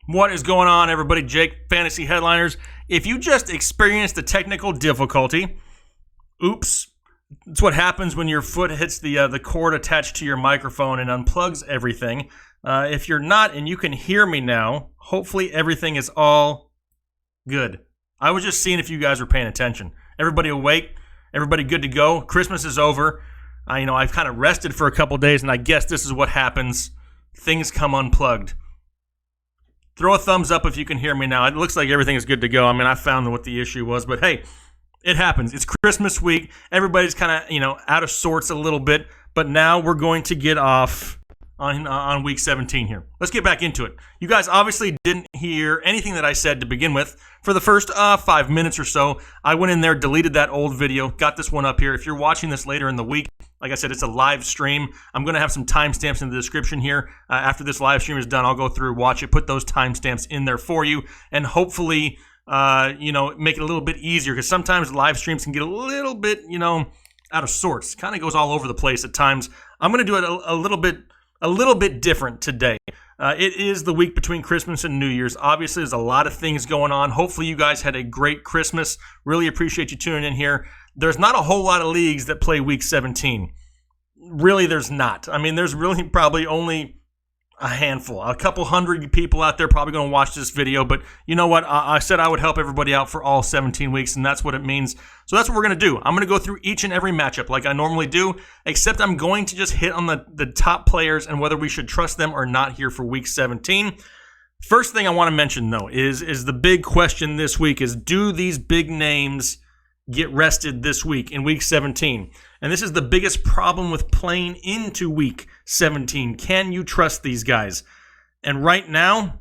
What is going on, everybody? Jake, Fantasy Headliners. If you just experienced a technical difficulty, oops. It's what happens when your foot hits the cord attached to your microphone and unplugs everything. If you're not and you can hear me now, hopefully everything is all good. I was just seeing if you guys were paying attention. Everybody awake? Everybody good to go? Christmas is over. I've kind of rested for a couple days, and I guess this is what happens. Things come unplugged. Throw a thumbs up if you can hear me now. It looks like everything is good to go. I found what the issue was, but hey, it happens. It's Christmas week. Everybody's kind of, out of sorts a little bit, but now we're going to get off on week 17 here. Let's get back into it. You guys obviously didn't hear anything that I said to begin with. For the first 5 minutes or so, I went in there, deleted that old video, got this one up here. If you're watching this later in the week, like I said, it's a live stream. I'm going to have some timestamps in the description here. After this live stream is done, I'll go through, watch it, put those timestamps in there for you, and hopefully, make it a little bit easier, because sometimes live streams can get a little bit, out of sorts. Kind of goes all over the place at times. I'm going to do it a little bit different today. It is the week between Christmas and New Year's. Obviously, there's a lot of things going on. Hopefully, you guys had a great Christmas. Really appreciate you tuning in here. There's not a whole lot of leagues that play week 17. Really, there's not. There's really probably only a handful. A couple hundred people out there probably going to watch this video, but you know what? I said I would help everybody out for all 17 weeks, and that's what it means. So that's what we're going to do. I'm going to go through each and every matchup like I normally do, except I'm going to just hit on the top players and whether we should trust them or not here for week 17. First thing I want to mention, though, is the big question this week is, do these big names get rested this week in week 17? And this is the biggest problem with playing into week 17. Can you trust these guys? And right now,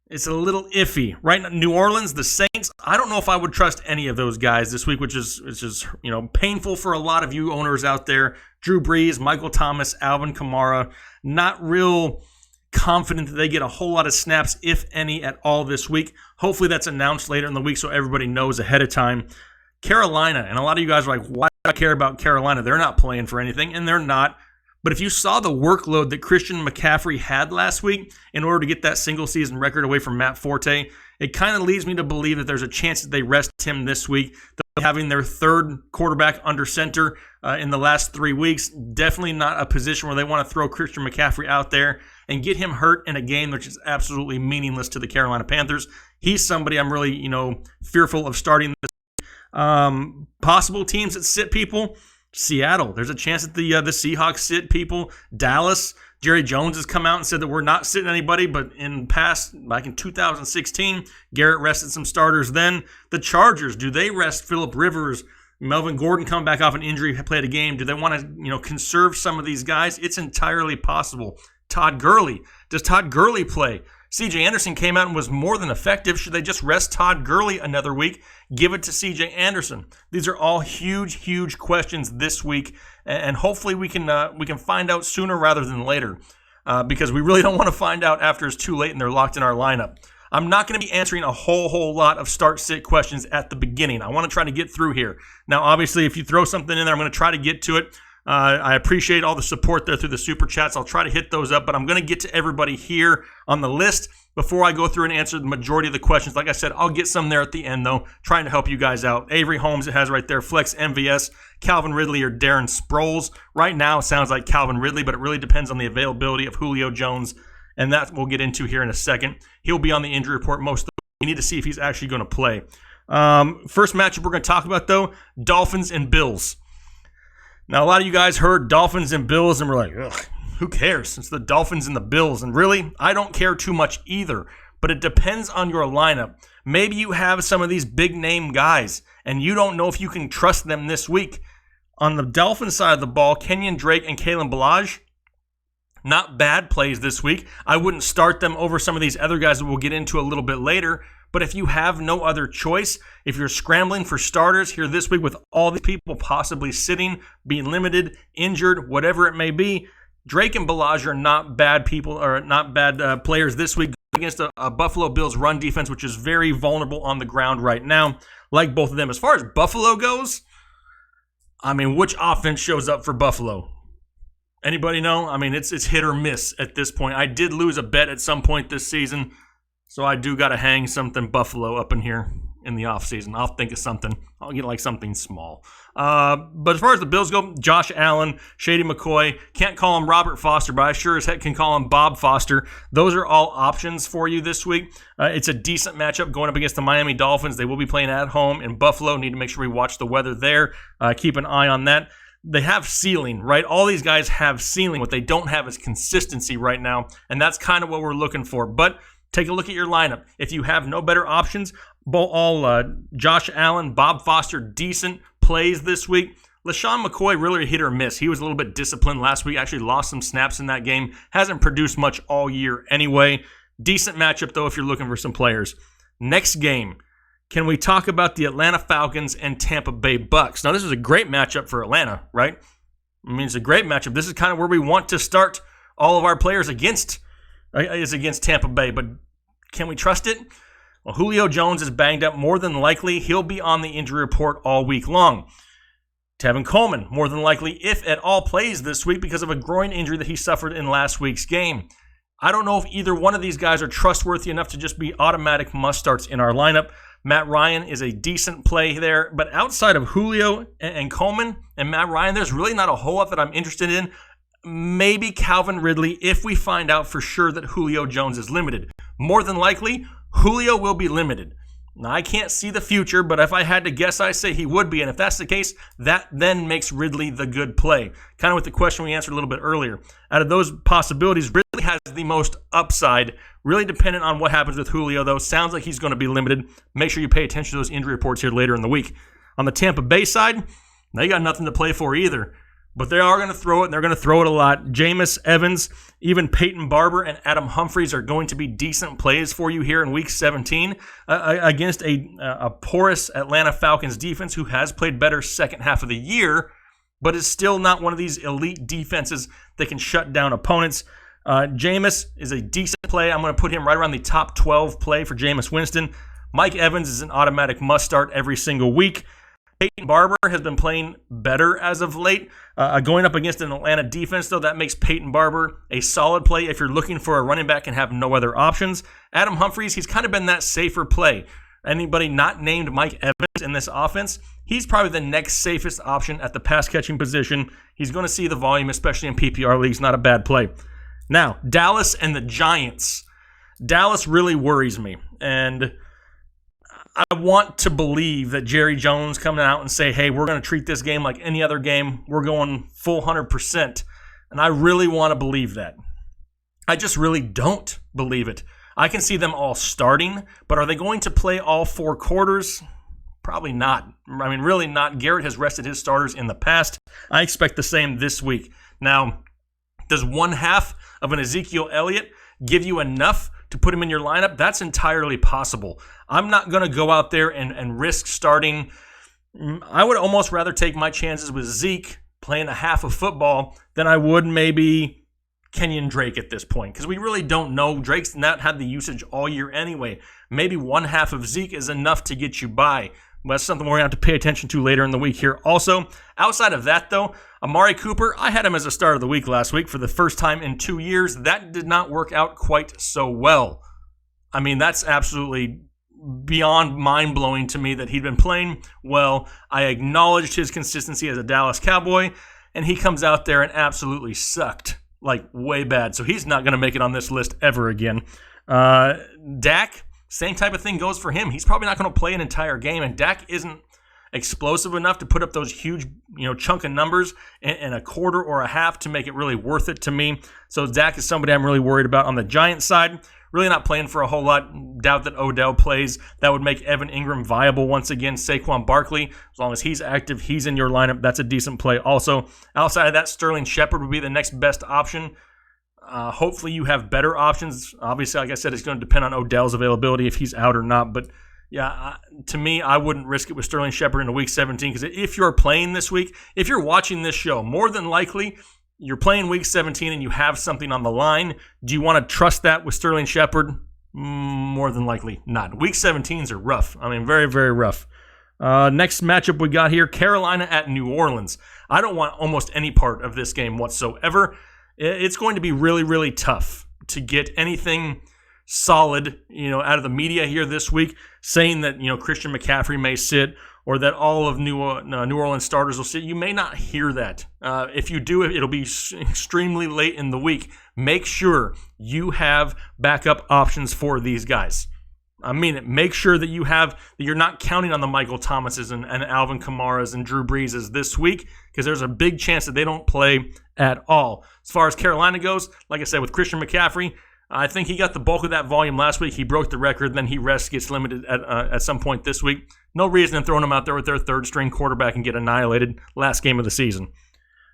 it's a little iffy. Right now, New Orleans, the Saints, I don't know if I would trust any of those guys this week, which is painful for a lot of you owners out there. Drew Brees, Michael Thomas, Alvin Kamara, not real confident that they get a whole lot of snaps, if any, at all this week. Hopefully that's announced later in the week so everybody knows ahead of time. Carolina, and a lot of you guys are like, why do I care about Carolina? They're not playing for anything, and they're not. But if you saw the workload that Christian McCaffrey had last week in order to get that single-season record away from Matt Forte, it kind of leads me to believe that there's a chance that they rest him this week. They're having their third quarterback under center in the last 3 weeks. Definitely not a position where they want to throw Christian McCaffrey out there and get him hurt in a game which is absolutely meaningless to the Carolina Panthers. He's somebody I'm really, fearful of starting this. Possible teams that sit people. Seattle, there's a chance that the Seahawks sit people. Dallas, Jerry Jones has come out and said that we're not sitting anybody, but back in 2016, Garrett rested some starters then. The Chargers, do they rest Phillip Rivers? Melvin Gordon coming back off an injury, played a game. Do they want to, conserve some of these guys? It's entirely possible. Todd Gurley, does Todd Gurley play? C.J. Anderson came out and was more than effective. Should they just rest Todd Gurley another week? Give it to C.J. Anderson. These are all huge, huge questions this week, and hopefully we can find out sooner rather than later, because we really don't want to find out after it's too late and they're locked in our lineup. I'm not going to be answering a whole lot of start-sit questions at the beginning. I want to try to get through here. Now, obviously, if you throw something in there, I'm going to try to get to it. I appreciate all the support there through the super chats. I'll try to hit those up, but I'm going to get to everybody here on the list before I go through and answer the majority of the questions. Like I said, I'll get some there at the end, though, trying to help you guys out. Avery Holmes, it has right there, Flex MVS, Calvin Ridley, or Darren Sproles. Right now, it sounds like Calvin Ridley, but it really depends on the availability of Julio Jones, and that we'll get into here in a second. He'll be on the injury report most of the week. We need to see if he's actually going to play. First matchup we're going to talk about, though, Dolphins and Bills. Now, a lot of you guys heard Dolphins and Bills and were like, ugh, who cares? It's the Dolphins and the Bills. And really, I don't care too much either. But it depends on your lineup. Maybe you have some of these big-name guys, and you don't know if you can trust them this week. On the Dolphins side of the ball, Kenyon Drake and Kalen Ballage, not bad plays this week. I wouldn't start them over some of these other guys that we'll get into a little bit later. But if you have no other choice, if you're scrambling for starters here this week with all these people possibly sitting, being limited, injured, whatever it may be, Drake and Ballage are not bad people, or not bad players this week against a Buffalo Bills run defense, which is very vulnerable on the ground right now, like both of them. As far as Buffalo goes, which offense shows up for Buffalo? Anybody know? It's hit or miss at this point. I did lose a bet at some point this season. So I do got to hang something Buffalo up in here in the offseason. I'll think of something. I'll get like something small. But as far as the Bills go, Josh Allen, Shady McCoy, can't call him Robert Foster, but I sure as heck can call him Bob Foster. Those are all options for you this week. It's a decent matchup going up against the Miami Dolphins. They will be playing at home in Buffalo. Need to make sure we watch the weather there. Keep an eye on that. They have ceiling, right? All these guys have ceiling. What they don't have is consistency right now, and that's kind of what we're looking for. But take a look at your lineup. If you have no better options, all Josh Allen, Bob Foster, decent plays this week. LaShawn McCoy, really a hit or miss. He was a little bit disciplined last week, actually lost some snaps in that game. Hasn't produced much all year anyway. Decent matchup, though, if you're looking for some players. Next game, can we talk about the Atlanta Falcons and Tampa Bay Bucks? Now, this is a great matchup for Atlanta, right? I mean, it's a great matchup. This is kind of where we want to start all of our players against Tampa Bay, but can we trust it? Well, Julio Jones is banged up. More than likely, he'll be on the injury report all week long. Tevin Coleman, more than likely, if at all, plays this week because of a groin injury that he suffered in last week's game. I don't know if either one of these guys are trustworthy enough to just be automatic must-starts in our lineup. Matt Ryan is a decent play there, but outside of Julio and Coleman and Matt Ryan, there's really not a whole lot that I'm interested in. Maybe Calvin Ridley if we find out for sure that Julio Jones is limited. More than likely, Julio will be limited. Now, I can't see the future, but if I had to guess, I say he would be. And if that's the case, that then makes Ridley the good play. Kind of with the question we answered a little bit earlier. Out of those possibilities, Ridley has the most upside. Really dependent on what happens with Julio, though. Sounds like he's going to be limited. Make sure you pay attention to those injury reports here later in the week. On the Tampa Bay side, they got nothing to play for either. But they are going to throw it, and they're going to throw it a lot. Jameis Evans, even Peyton Barber, and Adam Humphries are going to be decent plays for you here in Week 17 against a porous Atlanta Falcons defense who has played better second half of the year, but is still not one of these elite defenses that can shut down opponents. Jameis is a decent play. I'm going to put him right around the top 12 play for Jameis Winston. Mike Evans is an automatic must-start every single week. Peyton Barber has been playing better as of late. Going up against an Atlanta defense, though, that makes Peyton Barber a solid play if you're looking for a running back and have no other options. Adam Humphries, he's kind of been that safer play. Anybody not named Mike Evans in this offense, he's probably the next safest option at the pass-catching position. He's going to see the volume, especially in PPR leagues. Not a bad play. Now, Dallas and the Giants. Dallas really worries me, and I want to believe that Jerry Jones coming out and say, hey, we're going to treat this game like any other game. We're going full 100%. And I really want to believe that. I just really don't believe it. I can see them all starting, but are they going to play all 4 quarters? Probably not. I mean, really not. Garrett has rested his starters in the past. I expect the same this week. Now, does one half of an Ezekiel Elliott give you enough to put him in your lineup? That's entirely possible. I'm not going to go out there and risk starting. I would almost rather take my chances with Zeke playing a half of football than I would maybe Kenyon Drake at this point, because we really don't know. Drake's not had the usage all year anyway. Maybe one half of Zeke is enough to get you by. That's something we're going to have to pay attention to later in the week here. Also, outside of that, though, Amari Cooper, I had him as a start of the week last week for the first time in 2 years. That did not work out quite so well. I mean, that's absolutely beyond mind-blowing to me that he'd been playing well. I acknowledged his consistency as a Dallas Cowboy, and he comes out there and absolutely sucked, like way bad. So he's not going to make it on this list ever again. Dak, same type of thing goes for him. He's probably not going to play an entire game, and Dak isn't explosive enough to put up those huge, chunk of numbers in a quarter or a half to make it really worth it to me. So Dak is somebody I'm really worried about. On the Giants side, really not playing for a whole lot. Doubt that Odell plays. That would make Evan Ingram viable once again. Saquon Barkley, as long as he's active, he's in your lineup. That's a decent play. Also, outside of that, Sterling Shepard would be the next best option. Hopefully you have better options. Obviously, like I said, it's going to depend on Odell's availability if he's out or not. But yeah, to me, I wouldn't risk it with Sterling Shepard in Week 17, because if you're playing this week, if you're watching this show, more than likely you're playing Week 17 and you have something on the line. Do you want to trust that with Sterling Shepard? More than likely not. Week 17s are rough. I mean, very, very rough. Next matchup we got here, Carolina at New Orleans. I don't want almost any part of this game whatsoever. It's going to be really, really tough to get anything solid, out of the media here this week saying that, Christian McCaffrey may sit or that all of New Orleans starters will sit. You may not hear that. If you do, it'll be extremely late in the week. Make sure you have backup options for these guys. I mean it. Make sure that you're not counting on the Michael Thomases and Alvin Kamara's and Drew Breeses this week, because there's a big chance that they don't play at all. As far as Carolina goes, like I said, with Christian McCaffrey, I think he got the bulk of that volume last week. He broke the record. Then he gets limited at some point this week. No reason in throwing him out there with their third-string quarterback and get annihilated last game of the season.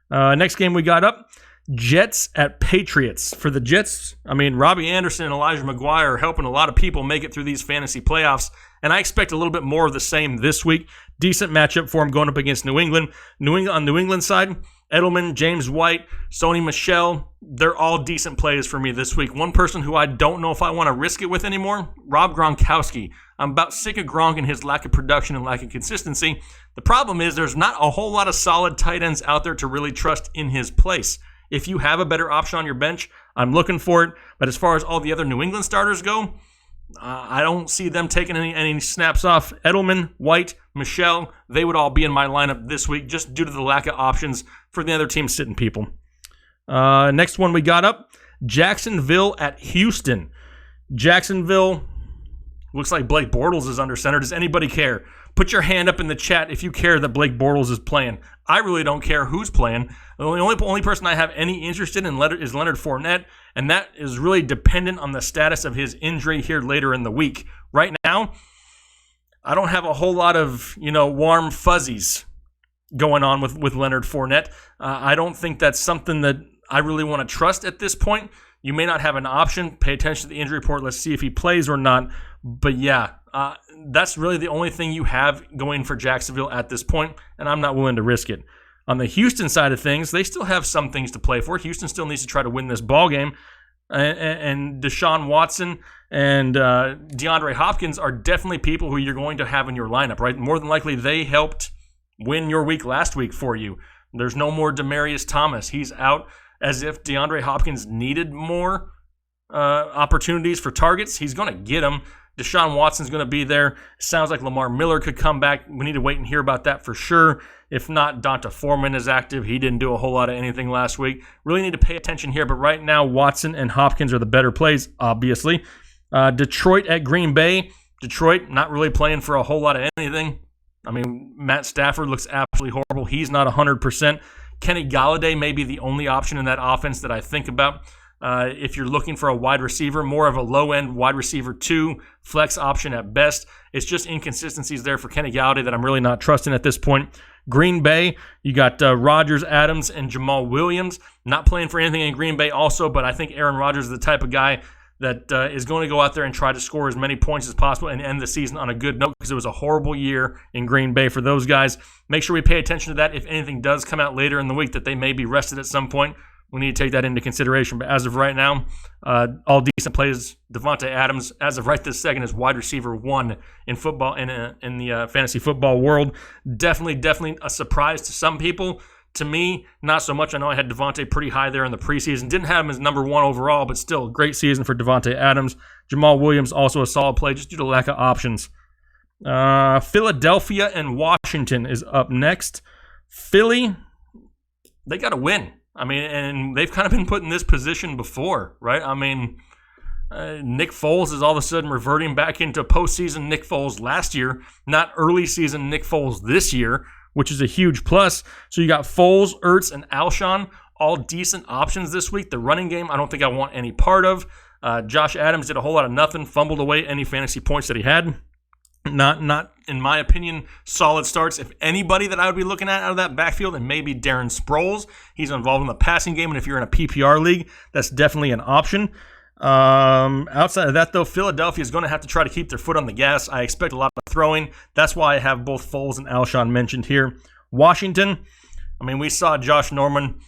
Next game we got up, Jets at Patriots. For the Jets, Robbie Anderson and Elijah McGuire are helping a lot of people make it through these fantasy playoffs, and I expect a little bit more of the same this week. Decent matchup for him going up against New England. On New England side, Edelman, James White, Sony Michel, they're all decent plays for me this week. One person who I don't know if I want to risk it with anymore, Rob Gronkowski. I'm about sick of Gronk and his lack of production and lack of consistency. The problem is there's not a whole lot of solid tight ends out there to really trust in his place. If you have a better option on your bench, I'm looking for it. But as far as all the other New England starters go, I don't see them taking any snaps off. Edelman, White, Michelle, they would all be in my lineup this week just due to the lack of options for the other team sitting people. Next one we got up, Jacksonville at Houston. Jacksonville, looks like Blake Bortles is under center. Does anybody care? Put your hand up in the chat if you care that Blake Bortles is playing. I really don't care who's playing. The only person I have any interest in is Leonard Fournette, and that is really dependent on the status of his injury here later in the week. Right now, I don't have a whole lot of warm fuzzies going on with Leonard Fournette. I don't think that's something that I really want to trust at this point. You may not have an option. Pay attention to the injury report. Let's see if he plays or not. But yeah, that's really the only thing you have going for Jacksonville at this point, and I'm not willing to risk it. On the Houston side of things, they still have some things to play for. Houston still needs to try to win this ball game, and Deshaun Watson and DeAndre Hopkins are definitely people who you're going to have in your lineup, right? More than likely, they helped win your week last week for you. There's no more Demaryius Thomas. He's out. As if DeAndre Hopkins needed more opportunities for targets. He's going to get them. Deshaun Watson's going to be there. Sounds like Lamar Miller could come back. We need to wait and hear about that for sure. If not, Donta Foreman is active. He didn't do a whole lot of anything last week. Really need to pay attention here, but right now, Watson and Hopkins are the better plays, obviously. Detroit at Green Bay. Detroit not really playing for a whole lot of anything. Matt Stafford looks absolutely horrible. He's not 100%. Kenny Golladay may be the only option in that offense that I think about. If you're looking for a wide receiver, more of a low-end wide receiver 2, flex option at best. It's just inconsistencies there for Kenny Golladay that I'm really not trusting at this point. Green Bay, you got Rodgers, Adams, and Jamal Williams. Not playing for anything in Green Bay also, but I think Aaron Rodgers is the type of guy that is going to go out there and try to score as many points as possible and end the season on a good note, because it was a horrible year in Green Bay for those guys. Make sure we pay attention to that. If anything does come out later in the week that they may be rested at some point, we need to take that into consideration. But as of right now, all decent plays. Devontae Adams, as of right this second, is wide receiver 1 in football in the fantasy football world. Definitely a surprise to some people. To me, not so much. I know I had Devontae pretty high there in the preseason. Didn't have him as number 1 overall, but still, great season for Devontae Adams. Jamal Williams, also a solid play, just due to lack of options. Philadelphia and Washington is up next. Philly, they got to win. And they've kind of been put in this position before, right? Nick Foles is all of a sudden reverting back into postseason Nick Foles last year, not early season Nick Foles this year, which is a huge plus. So you got Foles, Ertz, and Alshon, all decent options this week. The running game, I don't think I want any part of. Josh Adams did a whole lot of nothing, fumbled away any fantasy points that he had. Not in my opinion, solid starts. If anybody that I would be looking at out of that backfield, it may be Darren Sproles. He's involved in the passing game, and if you're in a PPR league, that's definitely an option. Outside of that, though, Philadelphia is going to have to try to keep their foot on the gas. I expect a lot of throwing. That's why I have both Foles and Alshon mentioned here. Washington, we saw Josh Norman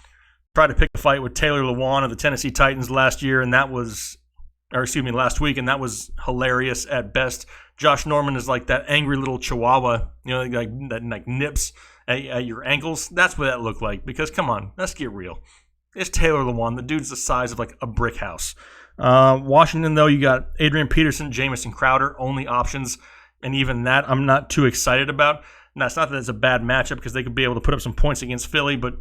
try to pick a fight with Taylor Lewan of the Tennessee Titans last week, and that was hilarious at best. Josh Norman is like that angry little chihuahua, that nips at your ankles. That's what that looked like. Because come on, let's get real. It's Taylor Lewan. The dude's the size of like a brick house. Washington, though, you got Adrian Peterson, Jamison Crowder, only options, and even that I'm not too excited about. Now, it's not that it's a bad matchup because they could be able to put up some points against Philly, but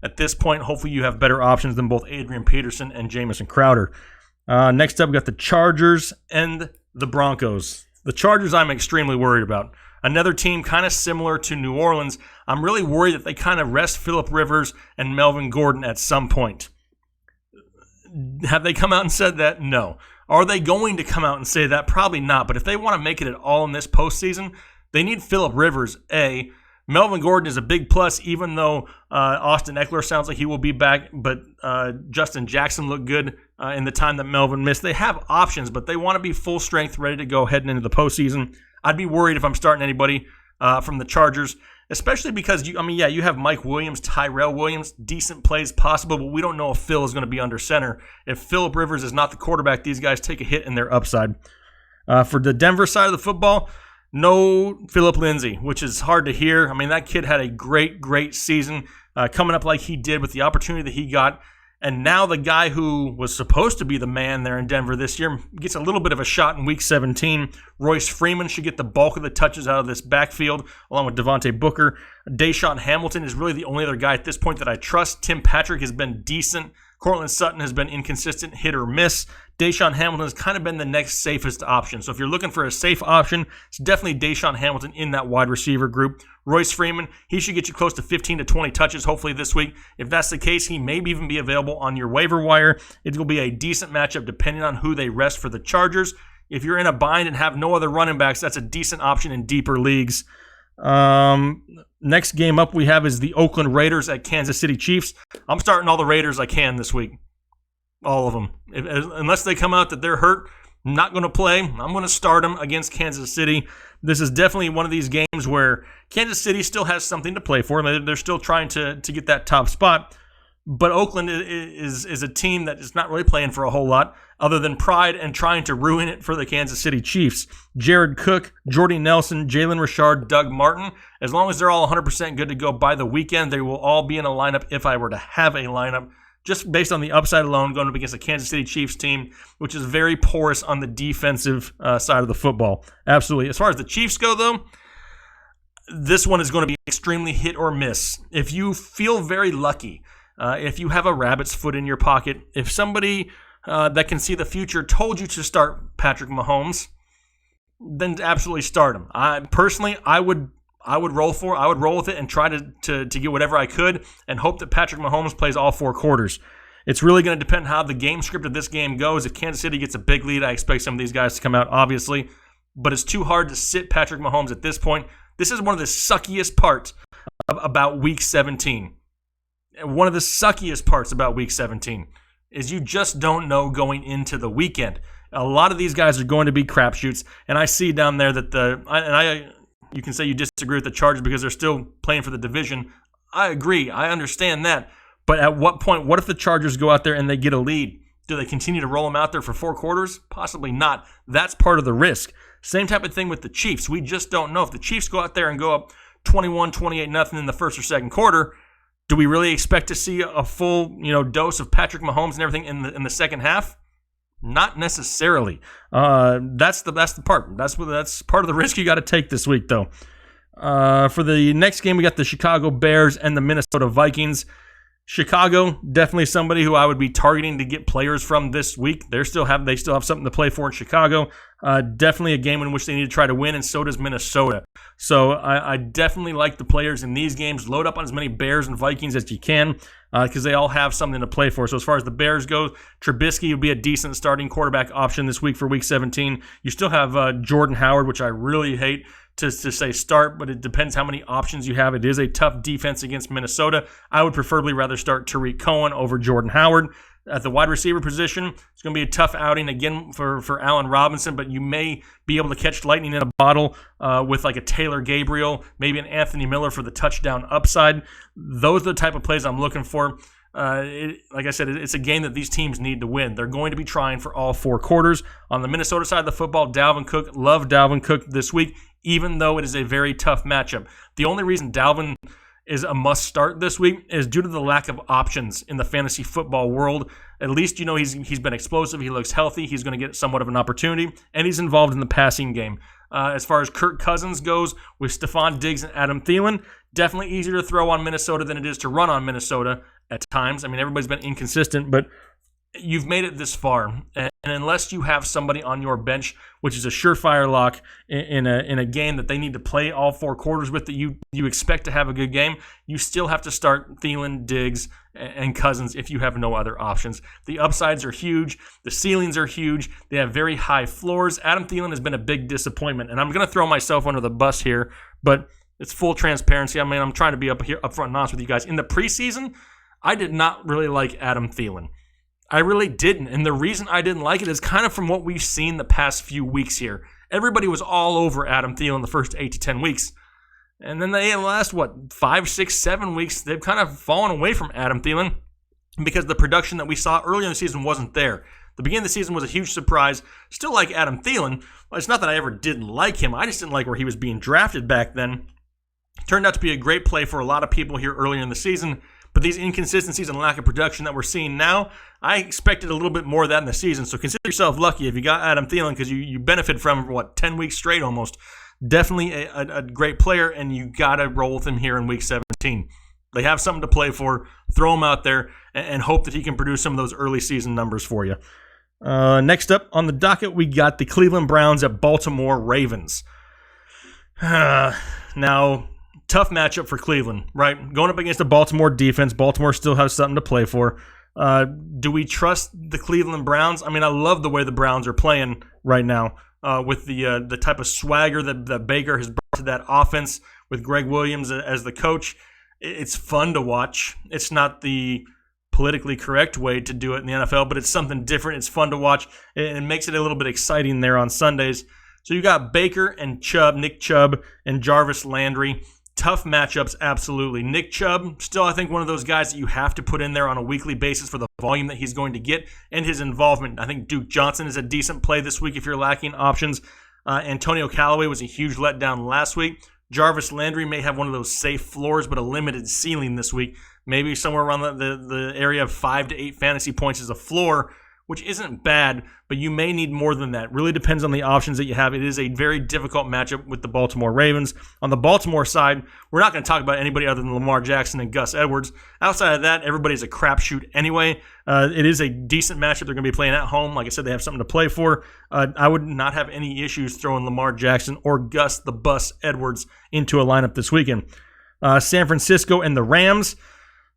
at this point, hopefully you have better options than both Adrian Peterson and Jamison Crowder. Next up, we got the Chargers and the Broncos. The Chargers I'm extremely worried about. Another team kind of similar to New Orleans. I'm really worried that they kind of rest Phillip Rivers and Melvin Gordon at some point. Have they come out and said that? No. Are they going to come out and say that? Probably not. But if they want to make it at all in this postseason, they need Phillip Rivers, A. Melvin Gordon is a big plus, even though Austin Eckler sounds like he will be back, but Justin Jackson looked good in the time that Melvin missed. They have options, but they want to be full strength, ready to go heading into the postseason. I'd be worried if I'm starting anybody from the Chargers, especially because, you have Mike Williams, Tyrell Williams, decent plays possible, but we don't know if Phil is going to be under center. If Phillip Rivers is not the quarterback, these guys take a hit in their upside. For the Denver side of the football, no Philip Lindsay, which is hard to hear. I mean, that kid had a great season coming up like he did with the opportunity that he got. And now the guy who was supposed to be the man there in Denver this year gets a little bit of a shot in Week 17. Royce Freeman should get the bulk of the touches out of this backfield, along with Devontae Booker. Deshaun Hamilton is really the only other guy at this point that I trust. Tim Patrick has been decent. Cortland Sutton has been inconsistent, hit or miss. Deshaun Hamilton has kind of been the next safest option. So if you're looking for a safe option, it's definitely Deshaun Hamilton in that wide receiver group. Royce Freeman, he should get you close to 15 to 20 touches hopefully this week. If that's the case, he may even be available on your waiver wire. It will be a decent matchup depending on who they rest for the Chargers. If you're in a bind and have no other running backs, that's a decent option in deeper leagues. Next game up we have is the Oakland Raiders at Kansas City Chiefs. I'm starting all the Raiders I can this week. All of them. Unless they come out that they're hurt, I'm not going to play. I'm going to start them against Kansas City. This is definitely one of these games where Kansas City still has something to play for. They're still trying to get that top spot. But Oakland is a team that is not really playing for a whole lot other than pride and trying to ruin it for the Kansas City Chiefs. Jared Cook, Jordy Nelson, Jalen Richard, Doug Martin, as long as they're all 100% good to go by the weekend, they will all be in a lineup if I were to have a lineup, just based on the upside alone going up against a Kansas City Chiefs team, which is very porous on the defensive side of the football. Absolutely. As far as the Chiefs go, though, this one is going to be extremely hit or miss. If you feel very lucky, if you have a rabbit's foot in your pocket, if somebody that can see the future told you to start Patrick Mahomes, then absolutely start him. I would roll with it and try to get whatever I could and hope that Patrick Mahomes plays all 4 quarters. It's really going to depend how the game script of this game goes. If Kansas City gets a big lead, I expect some of these guys to come out, obviously. But it's too hard to sit Patrick Mahomes at this point. This is one of the suckiest parts about Week 17. One of the suckiest parts about Week 17 is you just don't know going into the weekend. A lot of these guys are going to be crapshoots, and I see down there that you can say you disagree with the Chargers because they're still playing for the division. I agree. I understand that. But at what point, what if the Chargers go out there and they get a lead? Do they continue to roll them out there for 4 quarters? Possibly not. That's part of the risk. Same type of thing with the Chiefs. We just don't know. If the Chiefs go out there and go up 21-28-0 in the first or second quarter, do we really expect to see a full, dose of Patrick Mahomes and everything in the second half? Not necessarily. That's the part. That's part of the risk you got to take this week, though. For the next game, we got the Chicago Bears and the Minnesota Vikings. Chicago, definitely somebody who I would be targeting to get players from this week. They still have something to play for in Chicago. Definitely a game in which they need to try to win, and so does Minnesota. So I definitely like the players in these games. Load up on as many Bears and Vikings as you can because they all have something to play for. So as far as the Bears go, Trubisky would be a decent starting quarterback option this week for Week 17. You still have Jordan Howard, which I really hate to say start, but it depends how many options you have. It is a tough defense against Minnesota. I would preferably rather start Tariq Cohen over Jordan Howard. At the wide receiver position, it's going to be a tough outing again for Allen Robinson, but you may be able to catch lightning in a bottle with like a Taylor Gabriel, maybe an Anthony Miller for the touchdown upside. Those are the type of plays I'm looking for. Like I said, it's a game that these teams need to win. They're going to be trying for all 4 quarters. On the Minnesota side of the football, Dalvin Cook, love Dalvin Cook this week, even though it is a very tough matchup. The only reason Dalvin is a must start this week is due to the lack of options in the fantasy football world. At least you know he's been explosive, he looks healthy, he's going to get somewhat of an opportunity, and he's involved in the passing game. As far as Kirk Cousins goes, with Stephon Diggs and Adam Thielen, definitely easier to throw on Minnesota than it is to run on Minnesota at times. I mean, everybody's been inconsistent, but you've made it this far, and unless you have somebody on your bench, which is a surefire lock in a game that they need to play all 4 quarters with, that you expect to have a good game, you still have to start Thielen, Diggs, and Cousins if you have no other options. The upsides are huge. The ceilings are huge. They have very high floors. Adam Thielen has been a big disappointment, and I'm going to throw myself under the bus here, but it's full transparency. I mean, I'm trying to be up front and honest with you guys. In the preseason, I did not really like Adam Thielen. I really didn't, and the reason I didn't like it is kind of from what we've seen the past few weeks here. Everybody was all over Adam Thielen the first 8 to 10 weeks, and then the last, 5, 6, 7 weeks, they've kind of fallen away from Adam Thielen because the production that we saw earlier in the season wasn't there. The beginning of the season was a huge surprise. Still like Adam Thielen. It's not that I ever didn't like him. I just didn't like where he was being drafted back then. Turned out to be a great play for a lot of people here earlier in the season. But these inconsistencies and lack of production that we're seeing now, I expected a little bit more of that in the season. So consider yourself lucky if you got Adam Thielen, because you benefit from, 10 weeks straight almost. Definitely a great player, and you got to roll with him here in Week 17. They have something to play for. Throw him out there and hope that he can produce some of those early season numbers for you. Next up on the docket, we got the Cleveland Browns at Baltimore Ravens. Now, tough matchup for Cleveland, right? Going up against a Baltimore defense. Baltimore still has something to play for. Do we trust the Cleveland Browns? I mean, I love the way the Browns are playing right now with the type of swagger that Baker has brought to that offense with Greg Williams as the coach. It's fun to watch. It's not the politically correct way to do it in the NFL, but it's something different. It's fun to watch, and it makes it a little bit exciting there on Sundays. So you got Baker and Nick Chubb, and Jarvis Landry. Tough matchups, absolutely. Nick Chubb, still I think one of those guys that you have to put in there on a weekly basis for the volume that he's going to get and his involvement. I think Duke Johnson is a decent play this week if you're lacking options. Antonio Callaway was a huge letdown last week. Jarvis Landry may have one of those safe floors but a limited ceiling this week. Maybe somewhere around the area of 5 to 8 fantasy points is a floor, which isn't bad, but you may need more than that. Really depends on the options that you have. It is a very difficult matchup with the Baltimore Ravens. On the Baltimore side, we're not going to talk about anybody other than Lamar Jackson and Gus Edwards. Outside of that, everybody's a crapshoot anyway. It is a decent matchup. They're going to be playing at home. Like I said, they have something to play for. I would not have any issues throwing Lamar Jackson or Gus the Bus Edwards into a lineup this weekend. San Francisco and the Rams.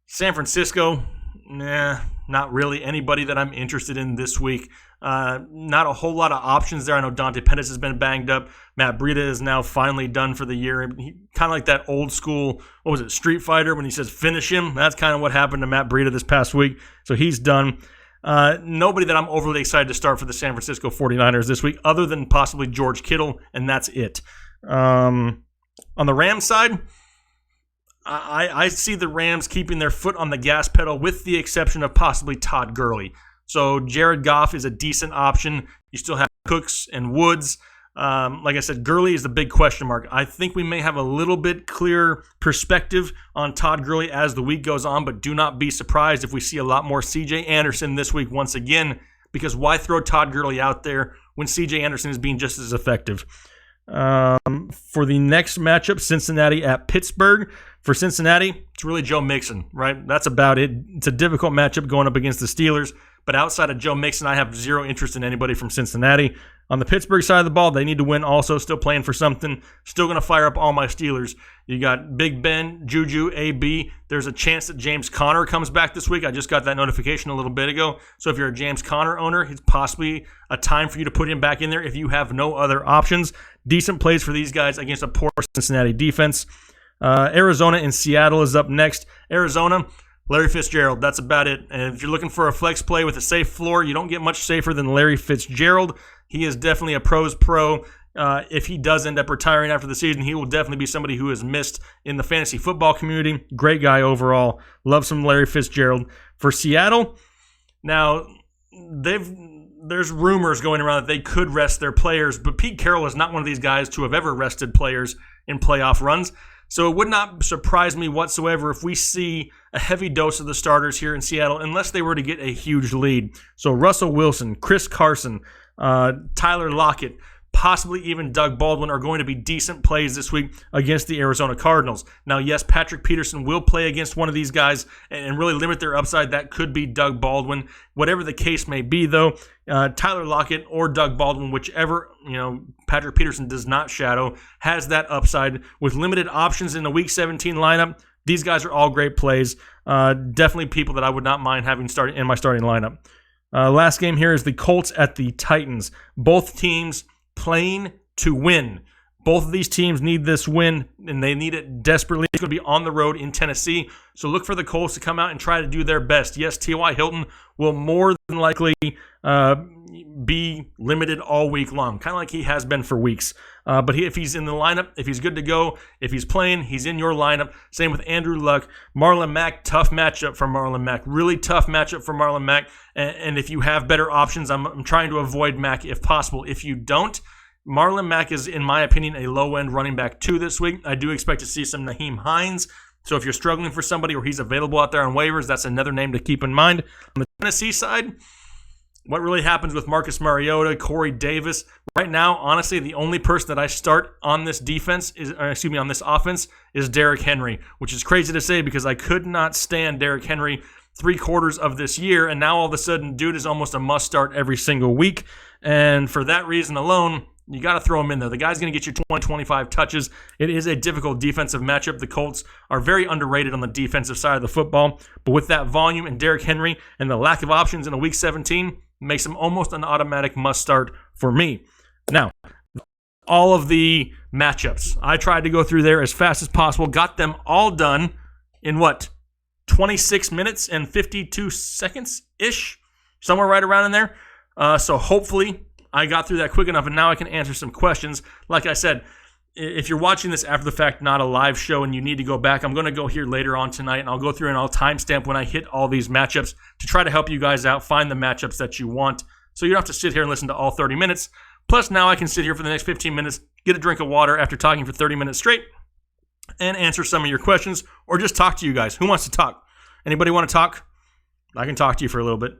San Francisco, not really anybody that I'm interested in this week. Not a whole lot of options there. I know Dante Pettis has been banged up. Matt Breida is now finally done for the year. He kind of like that old school, Street Fighter when he says finish him. That's kind of what happened to Matt Breida this past week. So he's done. Nobody that I'm overly excited to start for the San Francisco 49ers this week other than possibly George Kittle, and that's it. On the Rams side, I see the Rams keeping their foot on the gas pedal with the exception of possibly Todd Gurley. So Jared Goff is a decent option. You still have Cooks and Woods. Like I said, Gurley is the big question mark. I think we may have a little bit clearer perspective on Todd Gurley as the week goes on, but do not be surprised if we see a lot more C.J. Anderson this week once again, because why throw Todd Gurley out there when C.J. Anderson is being just as effective? For the next matchup, Cincinnati at Pittsburgh. For Cincinnati, it's really Joe Mixon, right? That's about it. It's a difficult matchup going up against the Steelers, but outside of Joe Mixon, I have zero interest in anybody from Cincinnati. On the Pittsburgh side of the ball, they need to win also, still playing for something. Still going to fire up all my Steelers. You got Big Ben, Juju, AB. There's a chance that James Conner comes back this week. I just got that notification a little bit ago. So if you're a James Conner owner, it's possibly a time for you to put him back in there if you have no other options. Decent plays for these guys against a poor Cincinnati defense. Arizona and Seattle is up next. Arizona, Larry Fitzgerald, that's about it. And if you're looking for a flex play with a safe floor, you don't get much safer than Larry Fitzgerald. He is definitely a pro's pro. If he does end up retiring after the season, he will definitely be somebody who is missed in the fantasy football community. Great guy overall. Love some Larry Fitzgerald. For Seattle, now there's rumors going around that they could rest their players, but Pete Carroll is not one of these guys to have ever rested players in playoff runs. So it would not surprise me whatsoever if we see a heavy dose of the starters here in Seattle, unless they were to get a huge lead. So Russell Wilson, Chris Carson, Tyler Lockett, possibly even Doug Baldwin are going to be decent plays this week against the Arizona Cardinals. Now, yes, Patrick Peterson will play against one of these guys and really limit their upside. That could be Doug Baldwin. Whatever the case may be, though, Tyler Lockett or Doug Baldwin, whichever Patrick Peterson does not shadow, has that upside with limited options in the Week 17 lineup. These guys are all great plays. Definitely people that I would not mind having starting in my starting lineup. Last game here is the Colts at the Titans. Both teams playing to win. Both of these teams need this win, and they need it desperately. It's going to be on the road in Tennessee, so look for the Colts to come out and try to do their best. Yes, T.Y. Hilton will more than likely be limited all week long, kind of like he has been for weeks. But if he's in the lineup, if he's good to go, if he's playing, he's in your lineup. Same with Andrew Luck. Marlon Mack, tough matchup for Marlon Mack. Really tough matchup for Marlon Mack. And if you have better options, I'm trying to avoid Mack if possible. If you don't, Marlon Mack is, in my opinion, a low-end running back 2 this week. I do expect to see some Nyheim Hines. So if you're struggling for somebody or he's available out there on waivers, that's another name to keep in mind. On the Tennessee side, what really happens with Marcus Mariota, Corey Davis? Right now, honestly, the only person that I start on this on this offense is Derrick Henry, which is crazy to say because I could not stand Derrick Henry 3/4 of this year, and now all of a sudden, dude is almost a must-start every single week. And for that reason alone, you got to throw him in there. The guy's going to get you 20, 25 touches. It is a difficult defensive matchup. The Colts are very underrated on the defensive side of the football, but with that volume and Derrick Henry and the lack of options in a Week 17, makes him almost an automatic must-start for me. Now, all of the matchups, I tried to go through there as fast as possible, got them all done in 26 minutes and 52 seconds-ish? Somewhere right around in there. So hopefully I got through that quick enough, and now I can answer some questions. Like I said, if you're watching this after the fact, not a live show, and you need to go back, I'm going to go here later on tonight, and I'll go through and I'll timestamp when I hit all these matchups to try to help you guys out, find the matchups that you want, so you don't have to sit here and listen to all 30 minutes. Plus, now I can sit here for the next 15 minutes, get a drink of water after talking for 30 minutes straight, and answer some of your questions, or just talk to you guys. Who wants to talk? Anybody want to talk? I can talk to you for a little bit.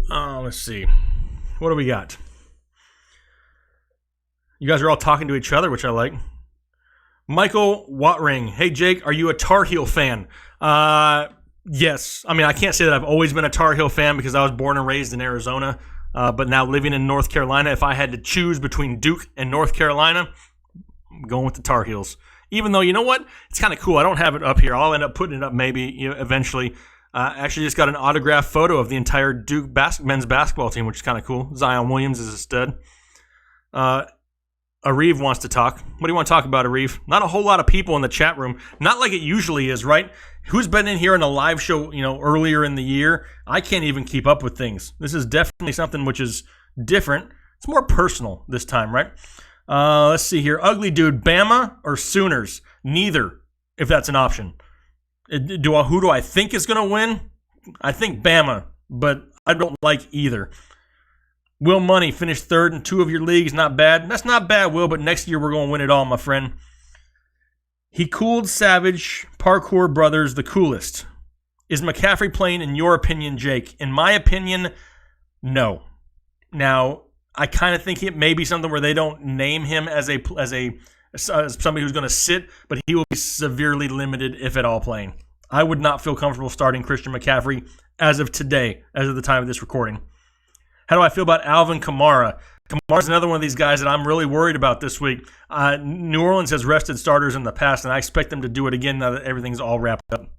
Let's see. What do we got? You guys are all talking to each other, which I like. Michael Watring. Hey, Jake, are you a Tar Heel fan? Yes. I mean, I can't say that I've always been a Tar Heel fan because I was born and raised in Arizona. But now living in North Carolina, if I had to choose between Duke and North Carolina, I'm going with the Tar Heels. Even though, you know what? It's kind of cool. I don't have it up here. I'll end up putting it up maybe eventually. Actually just got an autographed photo of the entire Duke men's basketball team, which is kind of cool. Zion Williams is a stud. Arif wants to talk. What do you want to talk about, Arif? Not a whole lot of people in the chat room. Not like it usually is, right? Who's been in here in a live show, earlier in the year? I can't even keep up with things. This is definitely something which is different. It's more personal this time, right? Let's see here. Ugly dude, Bama or Sooners? Neither, if that's an option. Who do I think is going to win? I think Bama, but I don't like either. Will Money finished third in 2 of your leagues. Not bad. That's not bad, Will, but next year we're going to win it all, my friend. He cooled Savage, Parkour Brothers, the coolest. Is McCaffrey playing in your opinion, Jake? In my opinion, no. Now, I kind of think it may be something where they don't name him as somebody who's going to sit, but he will be severely limited, if at all, playing. I would not feel comfortable starting Christian McCaffrey as of today, as of the time of this recording. How do I feel about Alvin Kamara? Kamara's another one of these guys that I'm really worried about this week. New Orleans has rested starters in the past, and I expect them to do it again now that everything's all wrapped up.